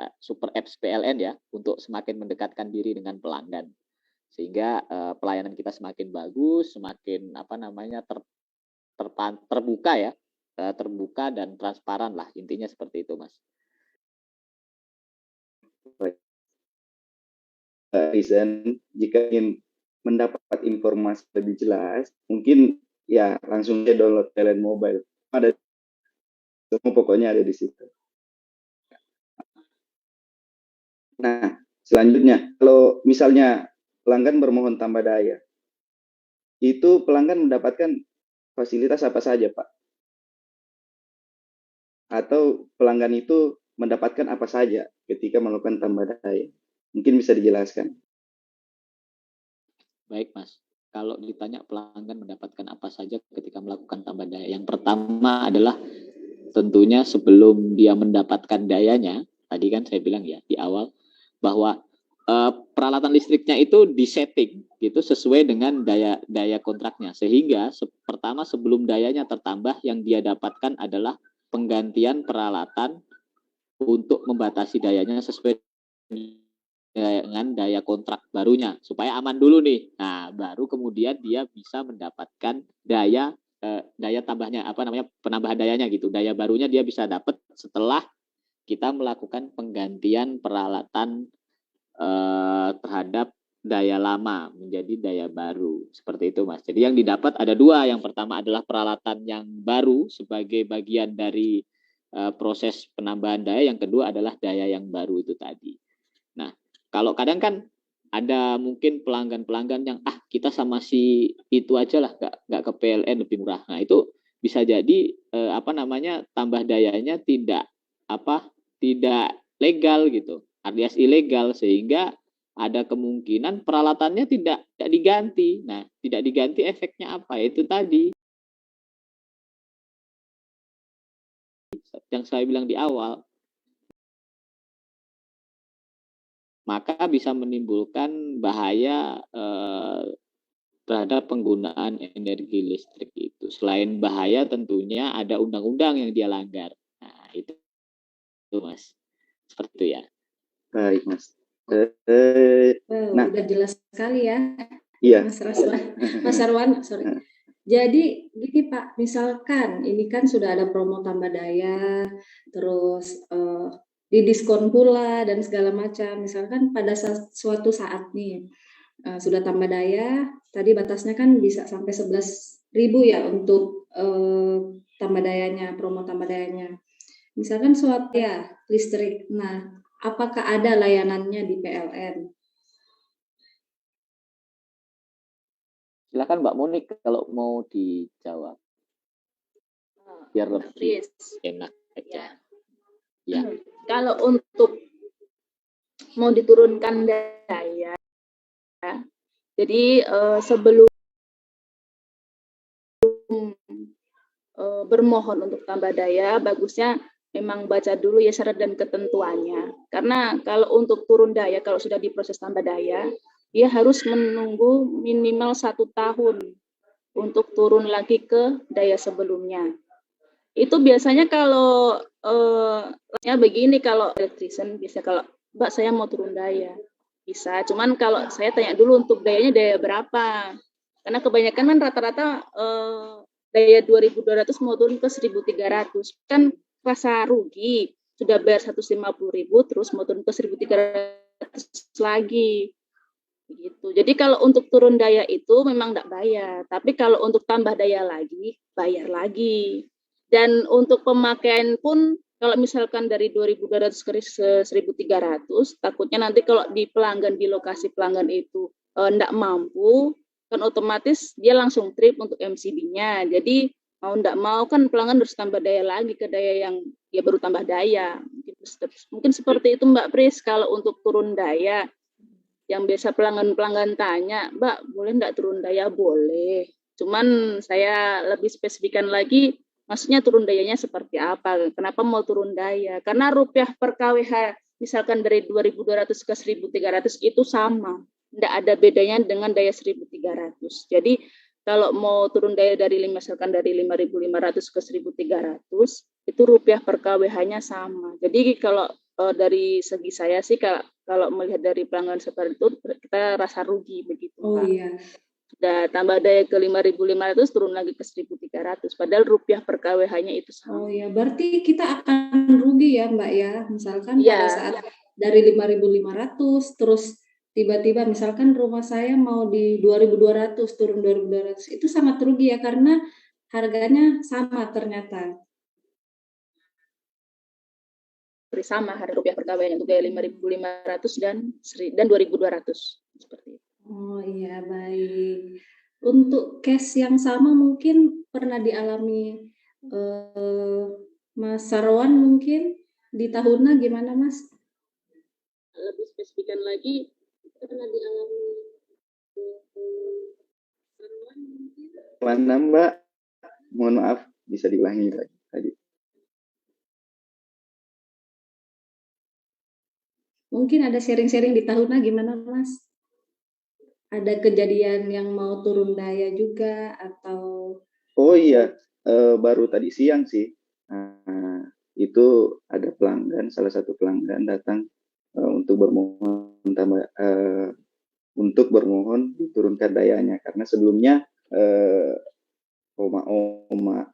apps PLN ya, untuk semakin mendekatkan diri dengan pelanggan. Sehingga pelayanan kita semakin bagus, semakin terbuka ya, terbuka dan transparan lah, intinya seperti itu, Mas. Jika ingin mendapat informasi lebih jelas, mungkin ya langsung aja download PLN Mobile. Ada semua, pokoknya ada di situ. Nah, selanjutnya, kalau misalnya pelanggan bermohon tambah daya, itu pelanggan mendapatkan fasilitas apa saja, Pak? Atau pelanggan itu mendapatkan apa saja ketika melakukan tambah daya? Mungkin bisa dijelaskan. Baik, Mas. kalau ditanya pelanggan mendapatkan apa saja ketika melakukan tambah daya. Yang pertama adalah tentunya sebelum dia mendapatkan dayanya, tadi kan saya bilang ya di awal bahwa peralatan listriknya itu disetting gitu sesuai dengan daya kontraknya, sehingga pertama sebelum dayanya tertambah yang dia dapatkan adalah penggantian peralatan untuk membatasi dayanya sesuai dengan daya kontrak barunya supaya aman dulu nih. Nah, baru kemudian dia bisa mendapatkan daya tambahnya, apa namanya, penambahan dayanya gitu. Daya barunya dia bisa dapat setelah kita melakukan penggantian peralatan terhadap daya lama menjadi daya baru. Seperti itu, Mas. Jadi yang didapat ada dua. Yang pertama adalah peralatan yang baru sebagai bagian dari proses penambahan daya. Yang kedua adalah daya yang baru itu tadi. Nah, kalau kadang kan ada mungkin pelanggan-pelanggan yang kita sama si itu aja lah, nggak ke PLN lebih murah. Nah, itu bisa jadi tambah dayanya tidak legal gitu, alias ilegal, sehingga ada kemungkinan peralatannya tidak diganti. Nah, tidak diganti efeknya apa? Itu tadi yang saya bilang di awal, maka bisa menimbulkan bahaya terhadap penggunaan energi listrik itu. Selain bahaya tentunya ada undang-undang yang dia langgar. Nah, itu Mas. Seperti itu ya. Baik, Mas. Nah, udah jelas sekali ya. Iya. Mas Arwan, sorry. Jadi gini Pak, misalkan ini kan sudah ada promo tambah daya, terus didiskon pula dan segala macam. Misalkan pada suatu saat nih sudah tambah daya, tadi batasnya kan bisa sampai 11.000 ya untuk tambah dayanya, promo tambah dayanya. Misalkan suatu ya listrik. Nah, apakah ada layanannya di PLN? Silakan Mbak Monik kalau mau dijawab. Biar lebih enak aja. Ya. Kalau untuk mau diturunkan daya, jadi sebelum bermohon untuk tambah daya, bagusnya memang baca dulu ya syarat dan ketentuannya. Karena kalau untuk turun daya, kalau sudah diproses tambah daya, dia harus menunggu minimal 1 tahun untuk turun lagi ke daya sebelumnya. Itu biasanya kalau begini, kalau electrician bisa, kalau Mbak saya mau turun daya, bisa. Cuman kalau saya tanya dulu untuk dayanya daya berapa. Karena kebanyakan kan rata-rata daya 2.200 mau turun ke 1.300. Kan rasa rugi. Sudah bayar 150.000 terus mau turun ke 1.300 lagi. Gitu. Jadi kalau untuk turun daya itu memang enggak bayar. Tapi kalau untuk tambah daya lagi, bayar lagi. Dan untuk pemakaian pun kalau misalkan dari 2.200 ke 1.300, takutnya nanti kalau di pelanggan, di lokasi pelanggan itu enggak mampu, kan otomatis dia langsung trip untuk MCB-nya. Jadi mau enggak mau kan pelanggan harus tambah daya lagi ke daya yang dia baru tambah daya. Mungkin seperti itu Mbak Pris kalau untuk turun daya. Yang biasa pelanggan-pelanggan tanya, Mbak boleh enggak turun daya? Boleh. Cuman saya lebih spesifikan lagi, maksudnya turun dayanya seperti apa? Kenapa mau turun daya? Karena rupiah per kWh misalkan dari 2.200 ke 1.300 itu sama. Tidak ada bedanya dengan daya 1.300. Jadi kalau mau turun daya dari misalkan dari 5.500 ke 1.300, itu rupiah per kWh-nya sama. Jadi kalau dari segi saya sih kalau melihat dari pelanggan seperti itu kita rasa rugi begitu. Oh Pak. iya. Sudah tambah daya ke 5.500 turun lagi ke 1.300 padahal rupiah per kWh-nya itu sama. Oh iya, berarti kita akan rugi ya Mbak ya. Misalkan pada saat dari 5.500 terus tiba-tiba misalkan rumah saya mau di 2.200 turun 2.200, itu sangat rugi ya karena harganya sama ternyata. Sama harga rupiah per kWh untuk daya 5.500 dan 2.200 seperti itu. Oh iya, baik. Untuk case yang sama mungkin pernah dialami Mas Sarwan mungkin di Tahuna gimana Mas? Lebih spesifikan lagi pernah dialami Mana Mbak? Mohon maaf, bisa diulangi lagi tadi. Mungkin ada sharing-sharing di Tahuna gimana Mas? Ada kejadian yang mau turun daya juga atau? Oh iya, baru tadi siang sih. Itu ada pelanggan, salah satu pelanggan datang untuk bermohon untuk bermohon diturunkan dayanya karena sebelumnya oma-oma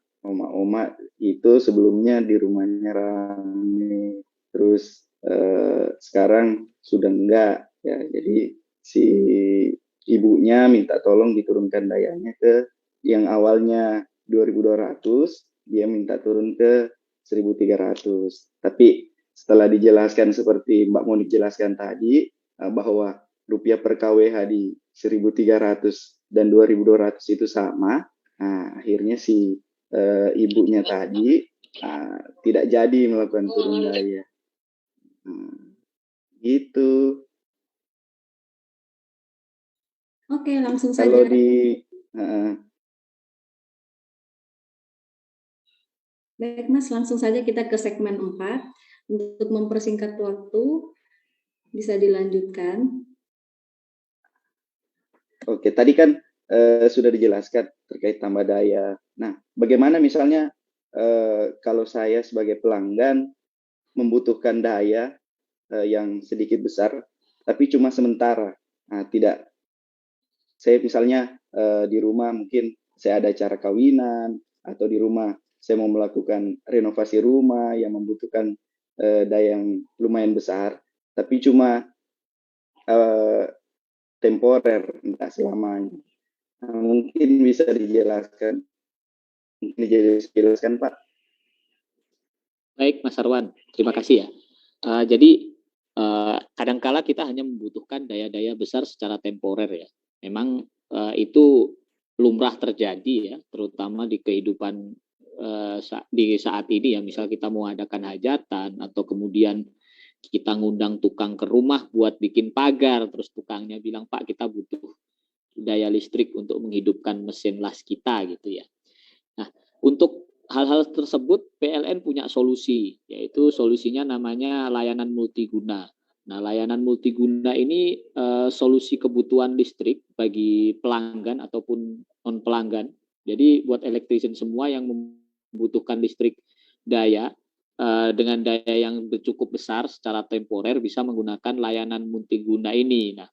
itu sebelumnya di rumahnya rame, terus sekarang sudah enggak ya, jadi si ibunya minta tolong diturunkan dayanya ke yang awalnya 2.200, dia minta turun ke 1.300. Tapi setelah dijelaskan seperti Mbak Monik jelaskan tadi, bahwa rupiah per KWH di 1.300 dan 2.200 itu sama, akhirnya si ibunya tadi tidak jadi melakukan turun daya. Gitu. Oke, langsung Kalau saja. Baik Mas, langsung saja kita ke segmen 4. Untuk mempersingkat waktu, bisa dilanjutkan. Oke, tadi kan sudah dijelaskan terkait tambah daya. Nah, bagaimana misalnya kalau saya sebagai pelanggan membutuhkan daya yang sedikit besar, tapi cuma sementara. Nah, tidak, saya misalnya di rumah mungkin saya ada acara kawinan, atau di rumah saya mau melakukan renovasi rumah yang membutuhkan daya yang lumayan besar, tapi cuma temporer, entah selamanya. Nah, mungkin bisa dijelaskan, Pak. Baik, Mas Arwan, terima kasih ya. Jadi kadangkala kita hanya membutuhkan daya-daya besar secara temporer ya. Memang itu lumrah terjadi ya, terutama di kehidupan di saat ini ya. Misal kita mau adakan hajatan atau kemudian kita ngundang tukang ke rumah buat bikin pagar, terus tukangnya bilang, Pak kita butuh daya listrik untuk menghidupkan mesin las kita gitu ya. Nah, untuk hal-hal tersebut PLN punya solusi, yaitu solusinya namanya layanan multiguna. Nah, layanan multiguna ini solusi kebutuhan listrik bagi pelanggan ataupun non pelanggan. Jadi buat elektrisian semua yang membutuhkan listrik daya dengan daya yang cukup besar secara temporer bisa menggunakan layanan multiguna ini. Nah,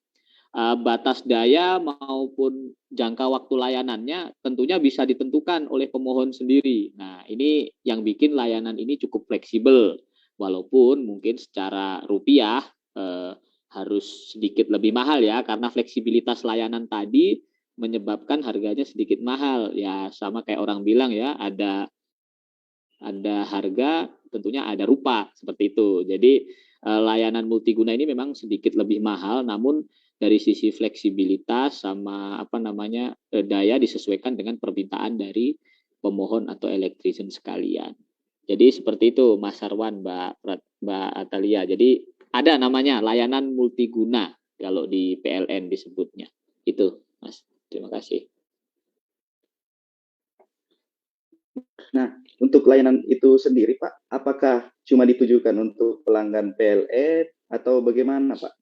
batas daya maupun jangka waktu layanannya tentunya bisa ditentukan oleh pemohon sendiri. Nah, ini yang bikin layanan ini cukup fleksibel, walaupun mungkin secara rupiah harus sedikit lebih mahal ya, karena fleksibilitas layanan tadi menyebabkan harganya sedikit mahal. Ya sama kayak orang bilang ya, ada harga, tentunya ada rupa, seperti itu. Jadi layanan multiguna ini memang sedikit lebih mahal, namun dari sisi fleksibilitas sama daya disesuaikan dengan permintaan dari pemohon atau elektrisian sekalian. Jadi seperti itu Mas Sarwan, Mbak Atalia. Jadi ada namanya layanan multiguna kalau di PLN disebutnya. Itu Mas. Terima kasih. Nah, untuk layanan itu sendiri, Pak, apakah cuma ditujukan untuk pelanggan PLN atau bagaimana, Pak?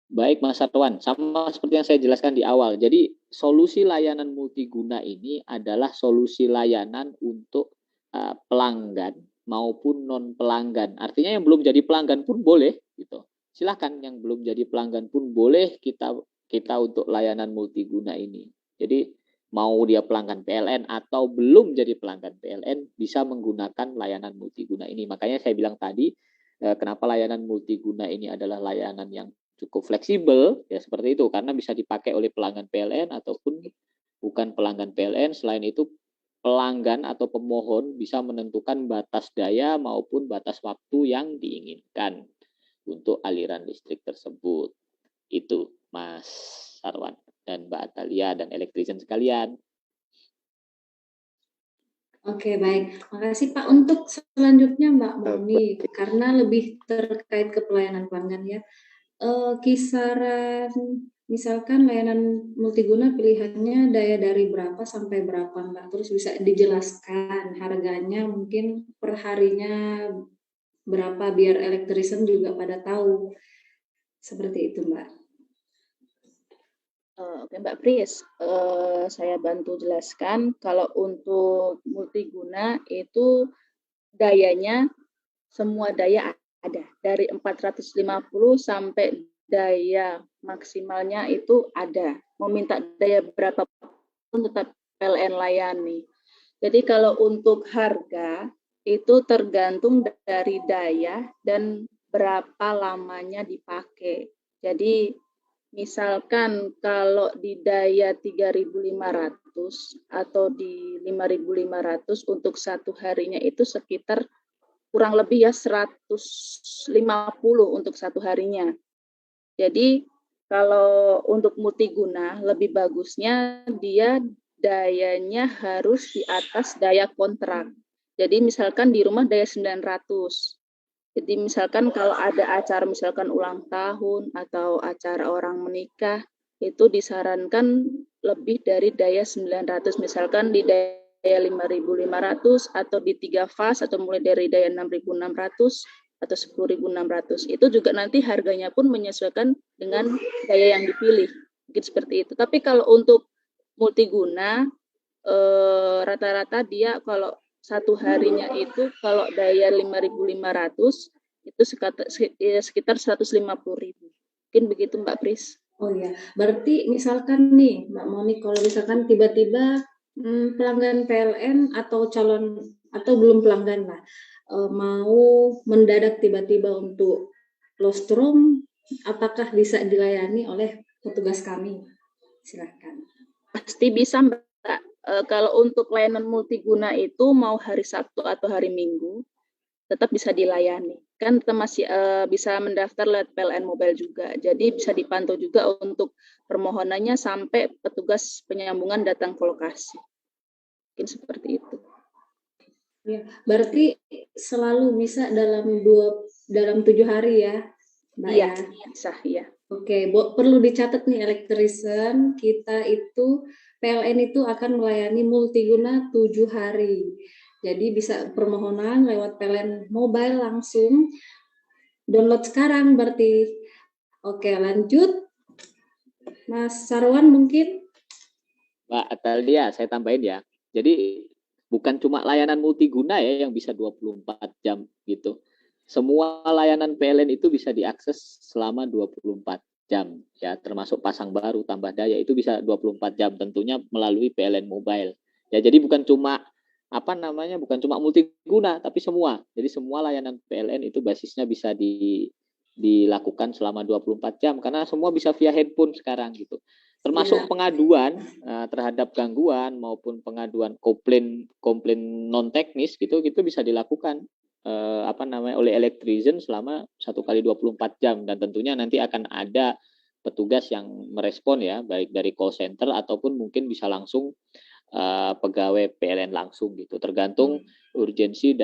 Baik Mas Satwan, sama seperti yang saya jelaskan di awal. Jadi solusi layanan multiguna ini adalah solusi layanan untuk pelanggan maupun non pelanggan. Artinya yang belum jadi pelanggan pun boleh gitu. Silahkan yang belum jadi pelanggan pun boleh kita untuk layanan multiguna ini. Jadi mau dia pelanggan PLN atau belum jadi pelanggan PLN bisa menggunakan layanan multiguna ini. Makanya saya bilang tadi kenapa layanan multiguna ini adalah layanan yang cukup fleksibel ya, seperti itu, karena bisa dipakai oleh pelanggan PLN ataupun bukan pelanggan PLN. Selain itu pelanggan atau pemohon bisa menentukan batas daya maupun batas waktu yang diinginkan untuk aliran listrik tersebut. Itu Mas Sarwan dan Mbak Atalia dan elektrisian sekalian. Oke, baik. Makasih Pak. Untuk selanjutnya Mbak Moni, karena lebih terkait ke pelayanan pelanggan ya. Kisaran misalkan layanan multiguna pilihannya daya dari berapa sampai berapa, Mbak? Terus bisa dijelaskan harganya mungkin per harinya berapa biar elektrisen juga pada tahu. Seperti itu, Mbak. Oke Mbak Pris, saya bantu jelaskan. Kalau untuk multiguna itu dayanya semua daya ada dari 450 sampai daya maksimalnya itu ada. Mau minta daya berapa pun tetap PLN layani. Jadi kalau untuk harga itu tergantung dari daya dan berapa lamanya dipakai. Jadi misalkan kalau di daya 3.500 atau di 5.500 untuk satu harinya itu sekitar kurang lebih ya 150 untuk satu harinya. Jadi kalau untuk multiguna lebih bagusnya dia dayanya harus di atas daya kontrak. Jadi misalkan di rumah daya 900. Jadi misalkan kalau ada acara misalkan ulang tahun atau acara orang menikah itu disarankan lebih dari daya 900, misalkan di daya 5.500 atau di 3 fase atau mulai dari daya 6.600 atau 10.600. Itu juga nanti harganya pun menyesuaikan dengan daya yang dipilih. Mungkin seperti itu. Tapi kalau untuk multiguna rata-rata dia kalau satu harinya itu kalau daya 5.500 itu sekitar 150.000. Mungkin begitu Mbak Pris. Oh ya, berarti misalkan nih Mbak Monik, kalau misalkan tiba-tiba pelanggan PLN atau calon atau belum pelanggan lah, mau mendadak tiba-tiba untuk lostrum, apakah bisa dilayani oleh petugas kami? Silakan. Pasti bisa Mbak. Kalau untuk layanan multiguna itu mau hari Sabtu atau hari Minggu tetap bisa dilayani. Kan kita masih bisa mendaftar lewat PLN Mobile juga. Jadi bisa dipantau juga untuk permohonannya sampai petugas penyambungan datang ke lokasi. Mungkin seperti itu. Ya, berarti selalu bisa dalam 7 hari ya, Mbak Iya, ya? bisa, iya. Oke, perlu dicatat nih elektrisen kita itu PLN itu akan melayani multiguna 7 hari. Jadi bisa permohonan lewat PLN Mobile langsung. Download sekarang berarti. Oke, lanjut. Mas Sarwan mungkin? Mbak Atalia, saya tambahin ya. Jadi bukan cuma layanan multiguna ya yang bisa 24 jam gitu. Semua layanan PLN itu bisa diakses selama 24 jam ya, termasuk pasang baru, tambah daya itu bisa 24 jam tentunya melalui PLN Mobile. Ya, jadi bukan cuma bukan cuma multiguna tapi semua. Jadi semua layanan PLN itu basisnya bisa dilakukan selama 24 jam karena semua bisa via handphone sekarang gitu. Termasuk pengaduan terhadap gangguan maupun pengaduan komplain non teknis gitu bisa dilakukan oleh elektrisen selama 1x24 jam, dan tentunya nanti akan ada petugas yang merespon ya, baik dari call center ataupun mungkin bisa langsung pegawai PLN langsung gitu, tergantung urgensi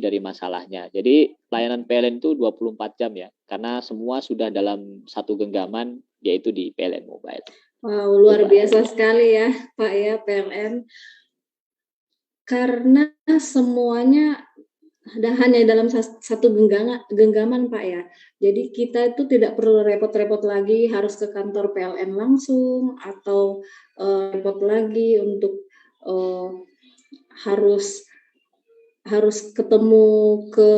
dari masalahnya. Jadi layanan PLN itu 24 jam ya, karena semua sudah dalam satu genggaman yaitu di PLN Mobile. Wow, luar biasa sekali ya Pak ya PLN. Karena semuanya hanya dalam satu genggaman Pak ya. Jadi kita itu tidak perlu repot-repot lagi harus ke kantor PLN langsung atau repot lagi untuk harus ketemu ke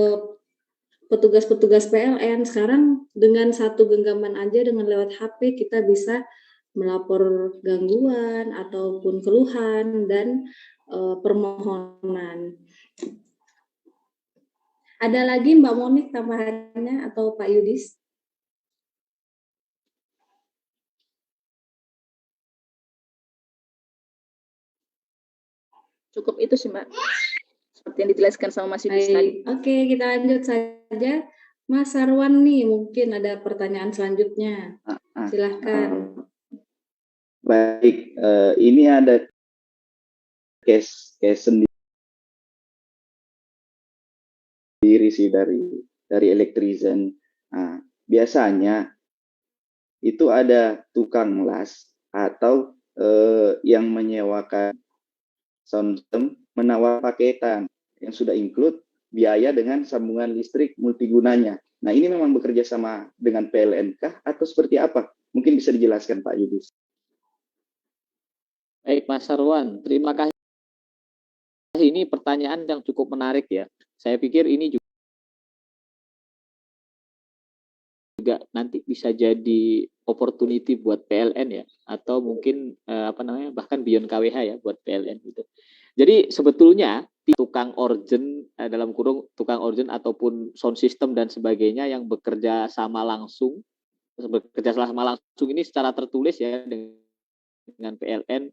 petugas-petugas PLN. Sekarang dengan satu genggaman aja, dengan lewat HP kita bisa melapor gangguan ataupun keluhan dan permohonan. Ada lagi Mbak Monik tambahannya atau Pak Yudis? Cukup itu sih Mbak. Seperti yang dijelaskan sama Mas Yudis tadi. Oke, kita lanjut saja. Mas Sarwan nih mungkin ada pertanyaan selanjutnya. Silahkan. Baik, ini ada case sendiri sih dari elektrisen. Nah, biasanya itu ada tukang las atau yang menyewakan sound system menawar paketan yang sudah include biaya dengan sambungan listrik multigunanya. Nah, ini memang bekerja sama dengan PLN kah atau seperti apa? Mungkin bisa dijelaskan Pak Yudis. Baik Mas Sarwan, terima kasih. Ini pertanyaan yang cukup menarik ya. Saya pikir ini juga nanti bisa jadi opportunity buat PLN ya, atau mungkin bahkan beyond KWH ya buat PLN gitu. Jadi sebetulnya tukang organ dalam kurung tukang organ ataupun sound system dan sebagainya yang bekerja sama langsung ini secara tertulis ya dengan PLN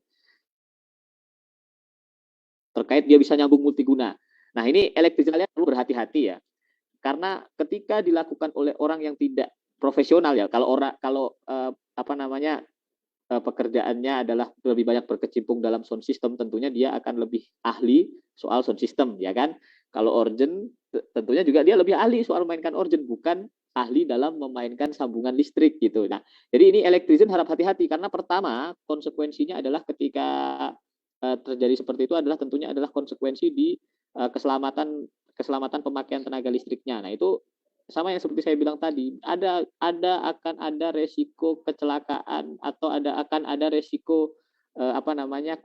terkait dia bisa nyambung multiguna. Nah, ini elektriknya perlu berhati-hati ya. Karena ketika dilakukan oleh orang yang tidak profesional ya, pekerjaannya adalah lebih banyak berkecimpung dalam sound system, tentunya dia akan lebih ahli soal sound system, ya kan? Kalau organ, tentunya juga dia lebih ahli soal mainkan organ, bukan ahli dalam memainkan sambungan listrik gitu. Nah, jadi ini electrician harap hati-hati karena pertama konsekuensinya adalah ketika terjadi seperti itu adalah tentunya adalah konsekuensi di keselamatan pemakaian tenaga listriknya. Nah, itu sama yang seperti saya bilang tadi, akan ada resiko kecelakaan atau akan ada resiko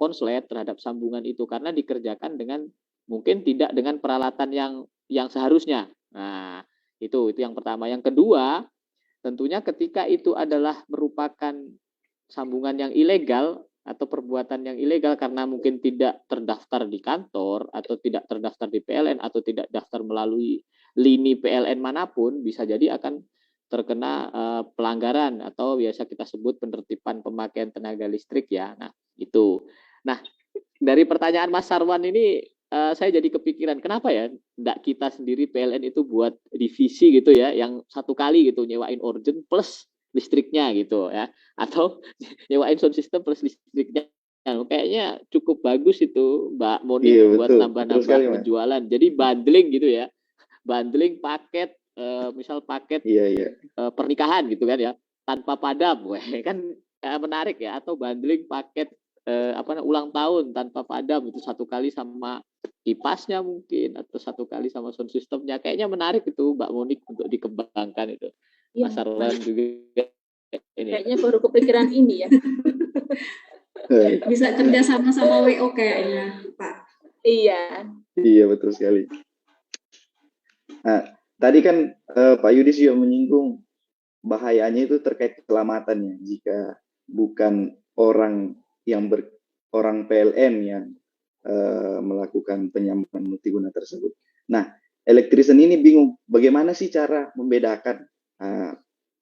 konslet terhadap sambungan itu karena dikerjakan dengan mungkin tidak dengan peralatan yang seharusnya. Nah, itu yang pertama. Yang kedua, tentunya ketika itu adalah merupakan sambungan yang ilegal atau perbuatan yang ilegal karena mungkin tidak terdaftar di kantor atau tidak terdaftar di PLN atau tidak daftar melalui lini PLN manapun, bisa jadi akan terkena pelanggaran atau biasa kita sebut penertiban pemakaian tenaga listrik ya. Nah, itu. Nah, dari pertanyaan Mas Sarwan ini saya jadi kepikiran kenapa ya enggak kita sendiri PLN itu buat divisi gitu ya yang satu kali gitu nyewain organ plus listriknya gitu ya, atau nyewain sound system plus listriknya. Nah, kayaknya cukup bagus itu Mbak Moni buat nambah-nambah penjualan. Jadi bundling gitu ya, bundling paket misal paket pernikahan gitu kan ya, tanpa padam, kan menarik ya, atau bundling paket ulang tahun tanpa padam itu satu kali sama kipasnya mungkin atau satu kali sama sound systemnya. Kayaknya menarik itu Mbak Monik untuk dikembangkan itu. Ya, Mas Arlan juga ini. Kayaknya baru kepikiran ini ya. Bisa kerja sama WO kayaknya, Pak. Iya. Iya, betul sekali. Nah, tadi kan Pak Yudis juga menyinggung bahayanya itu terkait keselamatannya jika bukan orang PLN yang melakukan penyambungan multiguna tersebut. Nah, elektrisian ini bingung bagaimana sih cara membedakan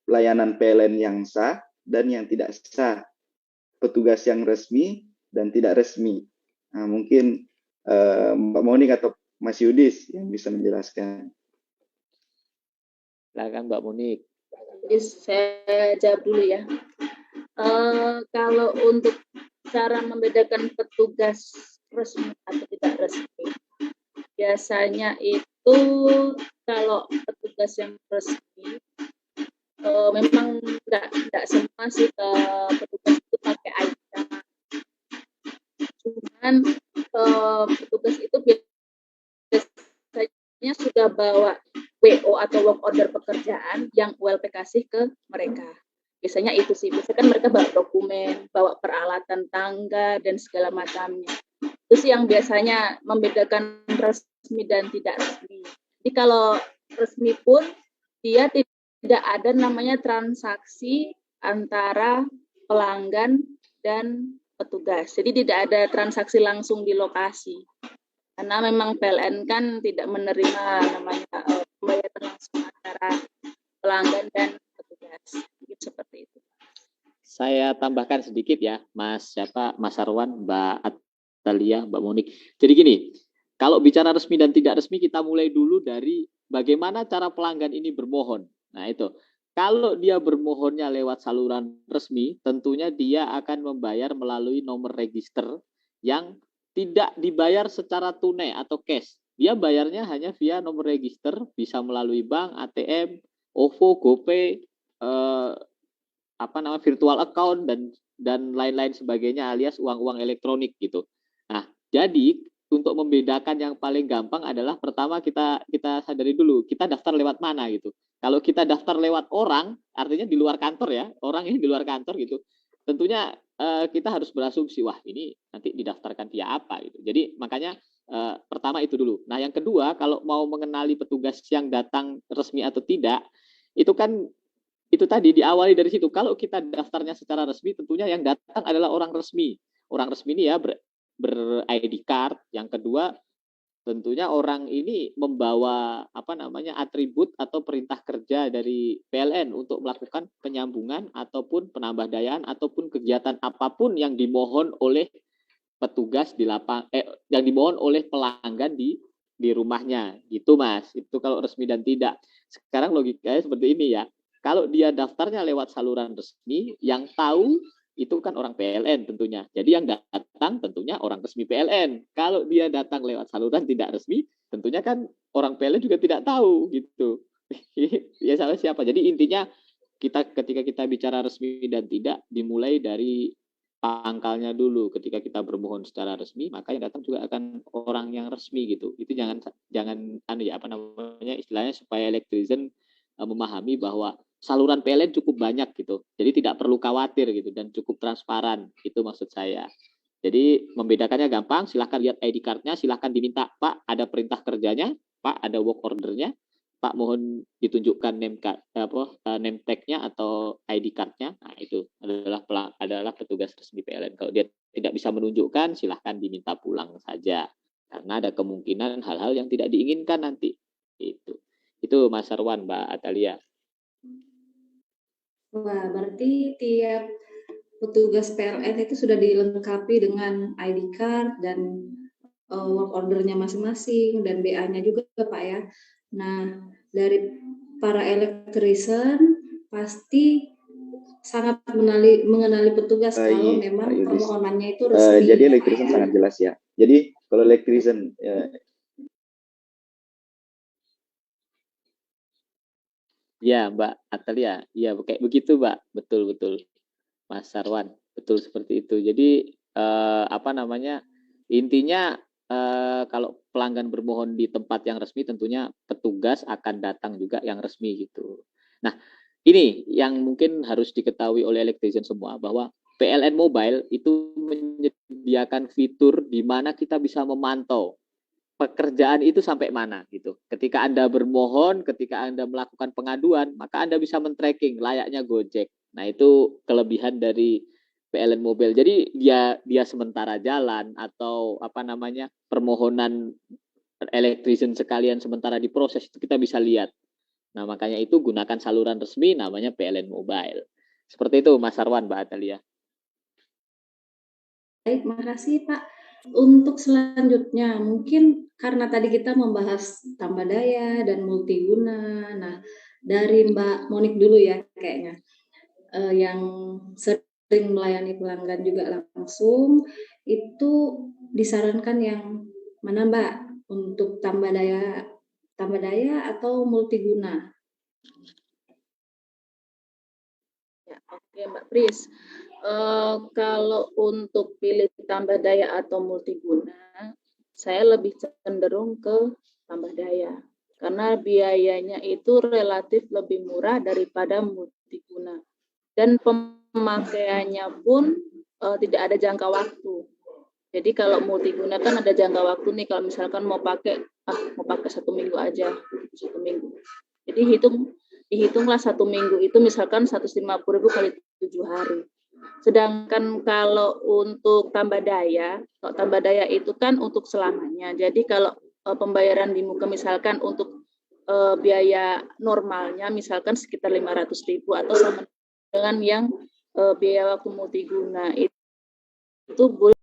layanan PLN yang sah dan yang tidak sah, petugas yang resmi dan tidak resmi. Nah, mungkin Mbak Monik atau Mas Yudis yang bisa menjelaskan. Silakan Mbak Monik. Jadi saya jawab dulu ya. Kalau untuk cara membedakan petugas resmi atau tidak resmi, biasanya itu kalau petugas yang resmi memang tidak semua sih petugas itu pakai ID. Cuman petugas itu biasanya sudah bawa WO atau work order pekerjaan yang ULP kasih ke mereka. Biasanya itu sih, biasanya kan mereka bawa dokumen, bawa peralatan tangga dan segala macamnya. Itu sih yang biasanya membedakan resmi dan tidak resmi. Jadi kalau resmi pun dia tidak ada namanya transaksi antara pelanggan dan petugas. Jadi tidak ada transaksi langsung di lokasi. Karena memang PLN kan tidak menerima namanya pembayaran langsung antara pelanggan dan petugas. Gitu, seperti itu. Saya tambahkan sedikit ya, Mas Sarwan, Mbak Atalia, Mbak Monik. Jadi gini, kalau bicara resmi dan tidak resmi kita mulai dulu dari bagaimana cara pelanggan ini bermohon. Nah itu, kalau dia bermohonnya lewat saluran resmi, tentunya dia akan membayar melalui nomor register yang tidak dibayar secara tunai atau cash. Dia bayarnya hanya via nomor register, bisa melalui bank, ATM, OVO, GoPay, virtual account dan lain-lain sebagainya alias uang-uang elektronik gitu. Nah, jadi untuk membedakan yang paling gampang adalah pertama kita sadari dulu kita daftar lewat mana gitu. Kalau kita daftar lewat orang, artinya di luar kantor ya, orang ini di luar kantor gitu. Tentunya kita harus berasumsi wah ini nanti didaftarkan via apa gitu. Jadi makanya pertama itu dulu. Nah, yang kedua kalau mau mengenali petugas yang datang resmi atau tidak, itu kan itu tadi diawali dari situ. Kalau kita daftarnya secara resmi, tentunya yang datang adalah orang resmi. Orang resmi ini ya ber-ID card. Yang kedua, tentunya orang ini membawa atribut atau perintah kerja dari PLN untuk melakukan penyambungan ataupun penambahdayaan ataupun kegiatan apapun yang dimohon oleh petugas di yang dimohon oleh pelanggan di rumahnya. Gitu, Mas. Itu kalau resmi dan tidak. Sekarang logikanya seperti ini ya. Kalau dia daftarnya lewat saluran resmi, yang tahu itu kan orang PLN tentunya. Jadi yang datang tentunya orang resmi PLN. Kalau dia datang lewat saluran tidak resmi, tentunya kan orang PLN juga tidak tahu gitu. Ya salah siapa. Jadi intinya ketika kita bicara resmi dan tidak, dimulai dari pangkalnya dulu. Ketika kita bermohon secara resmi, maka yang datang juga akan orang yang resmi gitu. Itu jangan istilahnya supaya Electrician memahami bahwa saluran PLN cukup banyak gitu. Jadi tidak perlu khawatir gitu dan cukup transparan. Itu maksud saya. Jadi membedakannya gampang, silahkan lihat ID card-nya, silahkan diminta, Pak ada perintah kerjanya, Pak ada work order-nya, Pak mohon ditunjukkan name tag-nya atau ID card-nya. Nah, itu adalah petugas resmi PLN. Kalau dia tidak bisa menunjukkan, silahkan diminta pulang saja. Karena ada kemungkinan hal-hal yang tidak diinginkan nanti. Itu Mas Sarwan, Mbak Atalia. Wah, berarti tiap petugas PLN itu sudah dilengkapi dengan ID card dan work ordernya masing-masing dan BA-nya juga, Pak ya. Nah, dari para electrician pasti sangat mengenali petugas kalau memang permohonannya itu resmi. Jadi electrician sangat jelas ya. Jadi kalau electrician ya, Mbak Atalia, ya kayak begitu, Mbak. Betul. Mas Sarwan, betul seperti itu. Jadi intinya kalau pelanggan bermohon di tempat yang resmi, tentunya petugas akan datang juga yang resmi gitu. Nah, ini yang mungkin harus diketahui oleh electrician semua, bahwa PLN Mobile itu menyediakan fitur di mana kita bisa memantau pekerjaan itu sampai mana gitu. Ketika Anda bermohon, ketika Anda melakukan pengaduan, maka Anda bisa men-tracking layaknya Gojek. Nah, itu kelebihan dari PLN Mobile. Jadi dia sementara jalan atau permohonan electrician sekalian sementara diproses, itu kita bisa lihat. Nah, makanya itu gunakan saluran resmi namanya PLN Mobile. Seperti itu Mas Sarwan, Mbak Atalia. Baik, makasih Pak. Untuk selanjutnya, mungkin karena tadi kita membahas tambah daya dan multiguna. Nah, dari Mbak Monik dulu ya kayaknya, yang sering melayani pelanggan juga langsung, itu disarankan yang mana Mbak untuk tambah daya atau multiguna? Ya, oke Mbak Pris. Kalau untuk pilih tambah daya atau multiguna, saya lebih cenderung ke tambah daya karena biayanya itu relatif lebih murah daripada multiguna dan pemakaiannya pun tidak ada jangka waktu. Jadi kalau multiguna kan ada jangka waktu nih, kalau misalkan mau pakai 1 minggu aja, 1 minggu. Jadi dihitunglah 1 minggu itu misalkan 150.000 kali 7 hari. Sedangkan kalau untuk tambah daya itu kan untuk selamanya. Jadi kalau pembayaran di muka misalkan untuk biaya normalnya misalkan sekitar 500.000 atau sama dengan yang biaya waktu multiguna itu boleh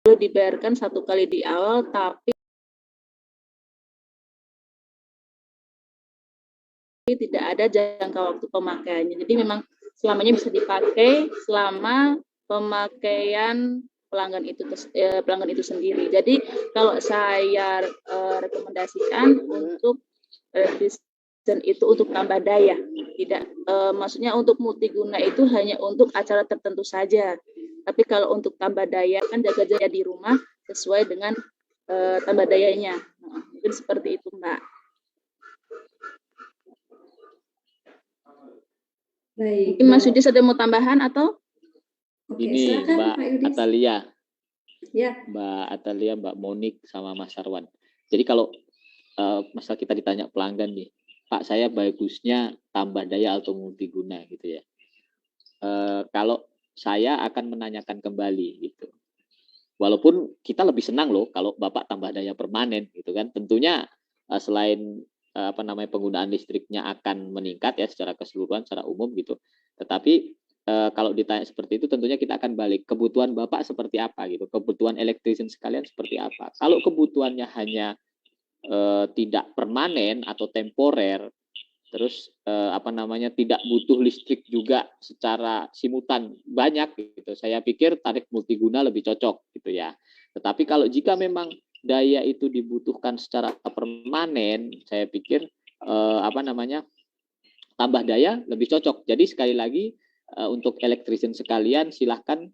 dibayarkan 1 kali di awal, tapi tidak ada jangka waktu pemakaiannya. Jadi memang selamanya bisa dipakai selama pemakaian pelanggan itu sendiri. Jadi kalau saya rekomendasikan untuk dan itu untuk tambah daya. Tidak, maksudnya untuk multiguna itu hanya untuk acara tertentu saja. Tapi kalau untuk tambah daya kan jaga daya di rumah sesuai dengan tambah dayanya. Nah, mungkin seperti itu, Mbak. Baik. Mungkin Mas Yudis ada mau tambahan atau? Oke, Ini silakan Mbak Pak Yudis. Atalia, Ya, Mbak Atalia, Mbak Monik, sama Mas Sarwan. Jadi kalau masalah kita ditanya pelanggan nih, Pak saya bagusnya tambah daya atau multiguna gitu ya. Kalau saya akan menanyakan kembali gitu. Walaupun kita lebih senang loh kalau Bapak tambah daya permanen gitu kan. Tentunya selain penggunaan listriknya akan meningkat ya secara keseluruhan, secara umum gitu. Tetapi kalau ditanya seperti itu tentunya kita akan balik kebutuhan Bapak seperti apa gitu. Kebutuhan elektrisian sekalian seperti apa. Kalau kebutuhannya hanya tidak permanen atau temporer, terus tidak butuh listrik juga secara simultan banyak gitu. Saya pikir tarif multiguna lebih cocok gitu ya. Tetapi kalau jika memang daya itu dibutuhkan secara permanen, saya pikir tambah daya lebih cocok. Jadi sekali lagi untuk elektrisian sekalian silahkan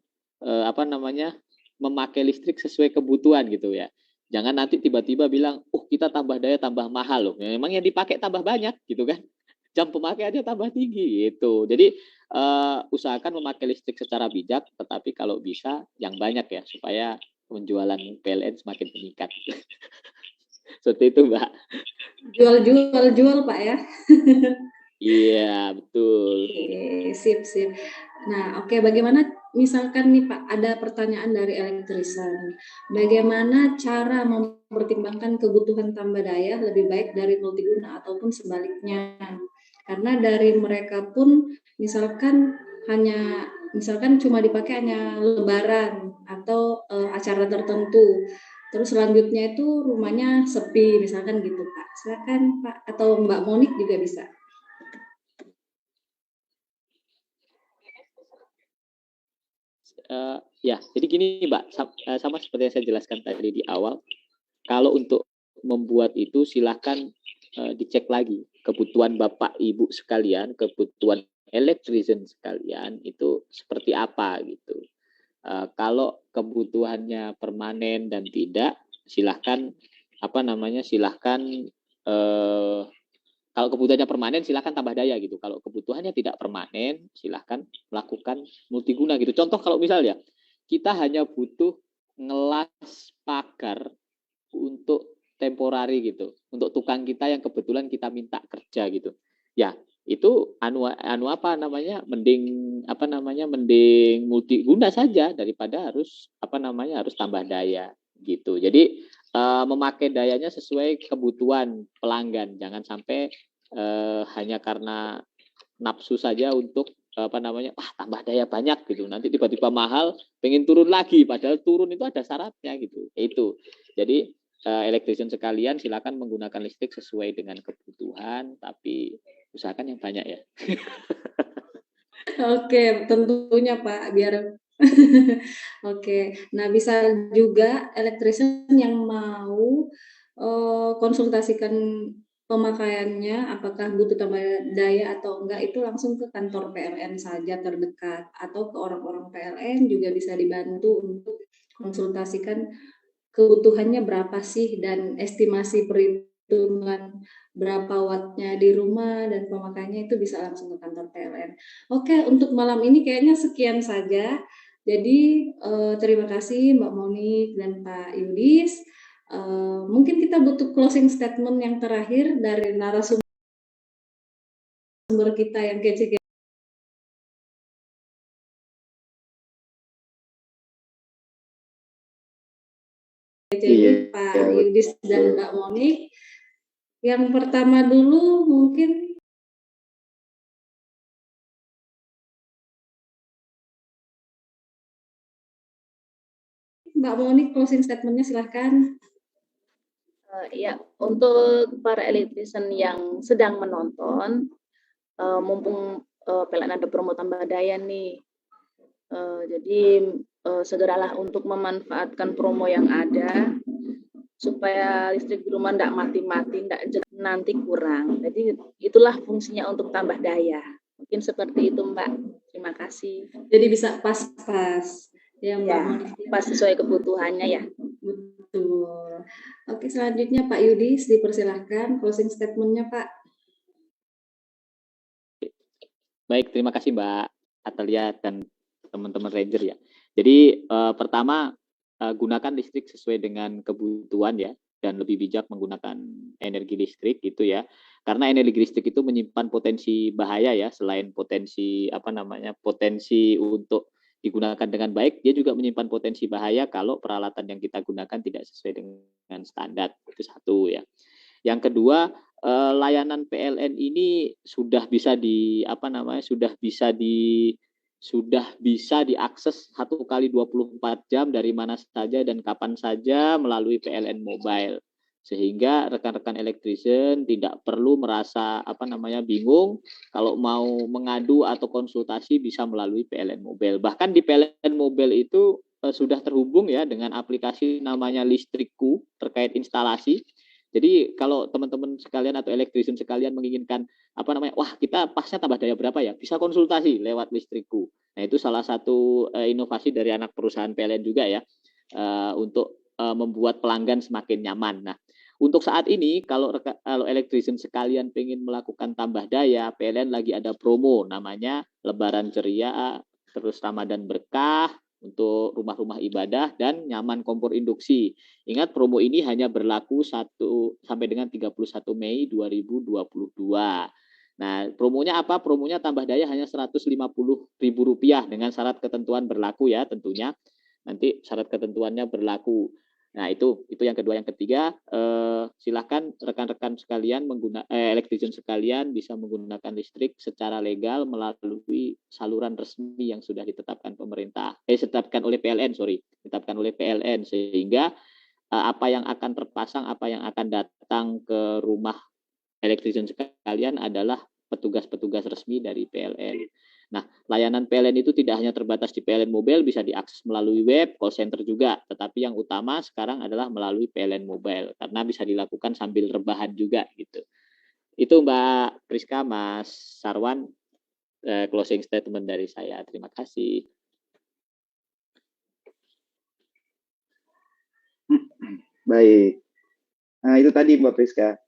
memakai listrik sesuai kebutuhan gitu ya. Jangan nanti tiba-tiba bilang, kita tambah daya tambah mahal loh. Memang yang dipakai tambah banyak gitu kan. Jam pemakaiannya tambah tinggi gitu. Jadi usahakan memakai listrik secara bijak, tetapi kalau bisa yang banyak ya supaya penjualan PLN semakin meningkat. Seperti itu, Mbak. Jual Pak ya. Iya, betul. Oke, sip. Nah, oke, bagaimana misalkan nih Pak, ada pertanyaan dari elektrisan. Bagaimana cara mempertimbangkan kebutuhan tambah daya lebih baik dari multiguna ataupun sebaliknya? Karena dari mereka pun misalkan cuma dipakai hanya lebaran atau acara tertentu. Terus selanjutnya itu rumahnya sepi, misalkan gitu Pak. Silakan Pak, atau Mbak Monik juga bisa. Ya, jadi gini Mbak, sama seperti yang saya jelaskan tadi di awal, kalau untuk membuat itu silahkan dicek lagi kebutuhan Bapak Ibu sekalian, kebutuhan elektrisian sekalian itu seperti apa gitu. Kalau kebutuhannya permanen dan tidak, silahkan kalau kebutuhannya permanen silahkan tambah daya gitu. Kalau kebutuhannya tidak permanen silahkan melakukan multiguna gitu. Contoh kalau misalnya kita hanya butuh ngelas pagar untuk temporari gitu, untuk tukang kita yang kebetulan kita minta kerja gitu. Ya, itu mending multiguna saja daripada harus tambah daya gitu. Jadi memakai dayanya sesuai kebutuhan pelanggan, jangan sampai hanya karena nafsu saja untuk tambah daya banyak gitu, nanti tiba-tiba mahal pengen turun lagi, padahal turun itu ada syaratnya gitu. Itu jadi elektrisian sekalian silakan menggunakan listrik sesuai dengan kebutuhan, tapi usahakan yang banyak ya. Oke, tentunya Pak, biar Oke, nah bisa juga elektrisian yang mau konsultasikan pemakaiannya, apakah butuh tambah daya atau enggak, itu langsung ke kantor PLN saja terdekat, atau ke orang-orang PLN juga bisa dibantu untuk konsultasikan kebutuhannya berapa sih dan estimasi perhitungan berapa wattnya di rumah dan pemakaiannya itu bisa langsung ke kantor PLN. Oke, untuk malam ini kayaknya sekian saja. Jadi terima kasih Mbak Monik dan Pak Yudis. Mungkin kita butuh closing statement yang terakhir dari narasumber kita yang kece-kece. Jadi Pak Yudis dan Mbak Monik. Yang pertama dulu mungkin Mbak Monik, closing statement-nya silahkan. Ya, untuk para elektrisian yang sedang menonton, mumpung PLN ada promo tambah daya nih, jadi segeralah untuk memanfaatkan promo yang ada supaya listrik di rumah tidak mati-mati, tidak nanti kurang. Jadi itulah fungsinya untuk tambah daya. Mungkin seperti itu Mbak. Terima kasih. Jadi bisa pas-pas ya Mbak Ya, Monika. pas sesuai kebutuhannya ya. Betul. Oke, selanjutnya Pak Yudis dipersilahkan closing statement-nya Pak. Baik, terima kasih Mbak Atalia dan teman-teman Ranger ya. Jadi pertama gunakan listrik sesuai dengan kebutuhan ya, dan lebih bijak menggunakan energi listrik gitu ya. Karena energi listrik itu menyimpan potensi bahaya ya, selain potensi potensi untuk digunakan dengan baik, dia juga menyimpan potensi bahaya kalau peralatan yang kita gunakan tidak sesuai dengan standar. Itu satu ya. Yang kedua, layanan PLN ini sudah bisa diakses 1 kali 24 jam dari mana saja dan kapan saja melalui PLN Mobile, sehingga rekan-rekan elektrisian tidak perlu merasa bingung kalau mau mengadu atau konsultasi, bisa melalui PLN Mobile. Bahkan di PLN Mobile itu sudah terhubung ya dengan aplikasi namanya Listrikku terkait instalasi. Jadi kalau teman-teman sekalian atau elektrisian sekalian menginginkan wah kita pasnya tambah daya berapa ya, bisa konsultasi lewat Listrikku. Nah itu salah satu inovasi dari anak perusahaan PLN juga ya, untuk membuat pelanggan semakin nyaman. Nah untuk saat ini kalau elektrisian sekalian pengen melakukan tambah daya, PLN lagi ada promo namanya Lebaran Ceria, terus Ramadan Berkah untuk rumah-rumah ibadah dan nyaman kompor induksi. Ingat promo ini hanya berlaku sampai dengan 31 Mei 2022. Nah, promonya apa? Promonya tambah daya hanya Rp150.000 dengan syarat ketentuan berlaku ya tentunya. Nanti syarat ketentuannya berlaku. Nah, itu yang kedua. Yang ketiga, silakan rekan-rekan sekalian elektrisian sekalian bisa menggunakan listrik secara legal melalui saluran resmi yang sudah ditetapkan ditetapkan oleh PLN, sehingga apa yang akan terpasang, apa yang akan datang ke rumah elektrisian sekalian adalah petugas-petugas resmi dari PLN. Nah, layanan PLN itu tidak hanya terbatas di PLN Mobile, bisa diakses melalui web, call center juga. Tetapi yang utama sekarang adalah melalui PLN Mobile, karena bisa dilakukan sambil rebahan juga gitu. Itu Mbak Priska, Mas Sarwan, closing statement dari saya. Terima kasih. Baik. Nah, itu tadi Mbak Priska.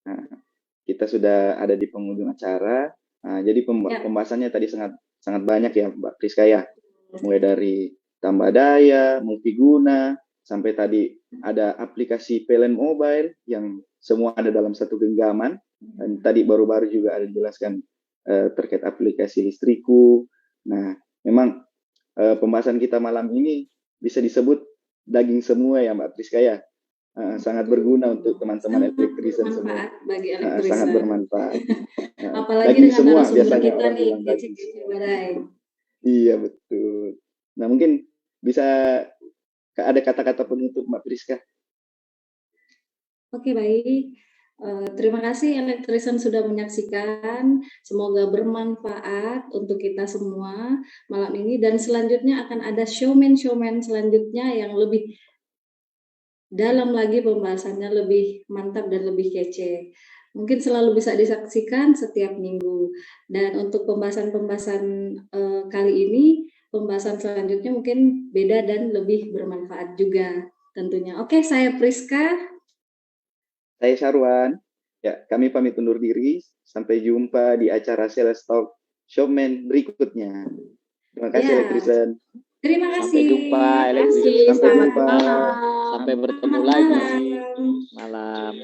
Nah, kita sudah ada di penghujung acara. Nah, jadi pembahasannya tadi sangat banyak ya Mbak Priska ya. Mulai dari tambah daya, multiguna, sampai tadi ada aplikasi PLN Mobile yang semua ada dalam satu genggaman. Dan tadi baru-baru juga ada dijelaskan terkait aplikasi Listrikku. Nah, memang pembahasan kita malam ini bisa disebut daging semua ya Mbak Priska ya. Sangat berguna untuk teman-teman elektrisian semua. Bagi elektrisian. Sangat bermanfaat. Apalagi dengan semua narasumber kita nih, Iya betul. Nah mungkin bisa ada kata-kata penutup Mbak Priska. Oke, baik. Terima kasih elektrisian sudah menyaksikan. Semoga bermanfaat untuk kita semua malam ini, dan selanjutnya akan ada showman selanjutnya yang lebih dalam lagi, pembahasannya lebih mantap dan lebih kece. Mungkin selalu bisa disaksikan setiap minggu. Dan untuk pembahasan-pembahasan kali ini, pembahasan selanjutnya mungkin beda dan lebih bermanfaat juga tentunya. Oke, saya Priska. Saya Sarwan. Ya, kami pamit undur diri. Sampai jumpa di acara Sales Talk Showman berikutnya. Terima kasih elektrisian. Terima kasih. Sampai jumpa elektrisian. Sampai jumpa. Sampai bertemu lagi. Malam.